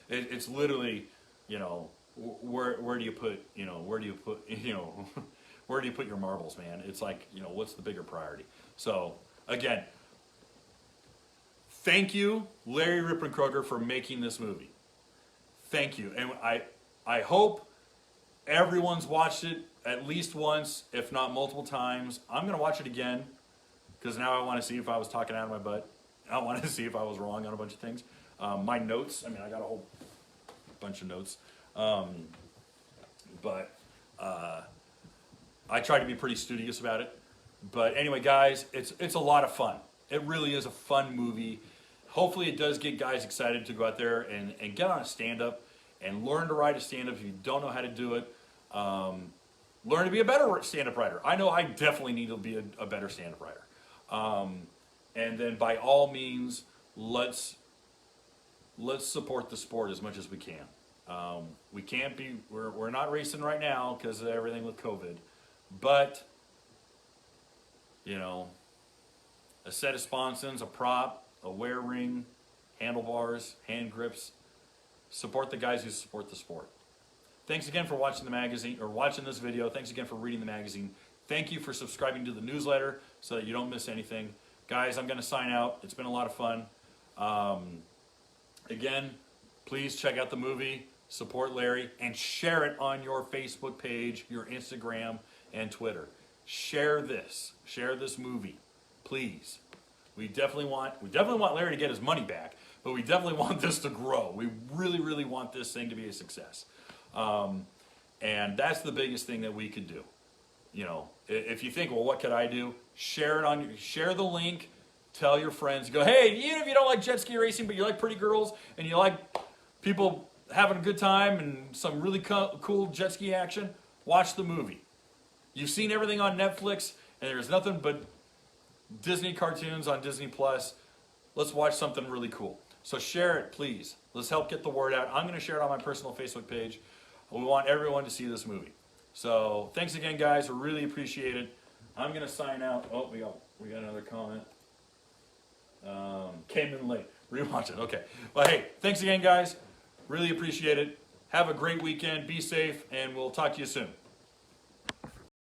Speaker 1: It's literally, you know, where do you put where do you put your marbles, man? It's like, you know, what's the bigger priority? So again, thank you, Larry Rippenkroeger, for making this movie. Thank you, and I hope everyone's watched it at least once, if not multiple times. I'm gonna watch it again. Because now I want to see if I was talking out of my butt. I want to see if I was wrong on a bunch of things. My notes, I mean, I got a whole bunch of notes. But I try to be pretty studious about it. But anyway, guys, it's a lot of fun. It really is a fun movie. Hopefully it does get guys excited to go out there and get on a stand-up and learn to ride a stand-up if you don't know how to do it. Learn to be a better stand-up rider. I know I definitely need to be a better stand-up rider. And then by all means, let's support the sport as much as we can. We can't be, we're not racing right now because of everything with COVID, but, you know, a set of sponsons, a prop, a wear ring, handlebars, hand grips, support the guys who support the sport. Thanks again for watching the magazine, or watching this video. Thanks again for reading the magazine. Thank you for subscribing to the newsletter so that you don't miss anything. Guys, I'm going to sign out. It's been a lot of fun. Again, please check out the movie, support Larry, and share it on your Facebook page, your Instagram, and Twitter. Share this movie, please. We definitely want Larry to get his money back, but we definitely want this to grow. We really, really want this thing to be a success. And that's the biggest thing that we could do. You know, if you think, well, what could I do? Share the link, tell your friends, go, hey, even if you don't like jet ski racing, but you like pretty girls and you like people having a good time and some really cool jet ski action, watch the movie. You've seen everything on Netflix, and there's nothing but Disney cartoons on Disney Plus. Let's watch something really cool. So share it, please. Let's help get the word out. I'm going to share it on my personal Facebook page. We want everyone to see this movie. So thanks again, guys. We really appreciate it. I'm going to sign out. Oh, we got another comment. Came in late. Rewatch it. Okay. Well, hey, thanks again, guys. Really appreciate it. Have a great weekend. Be safe, and we'll talk to you soon.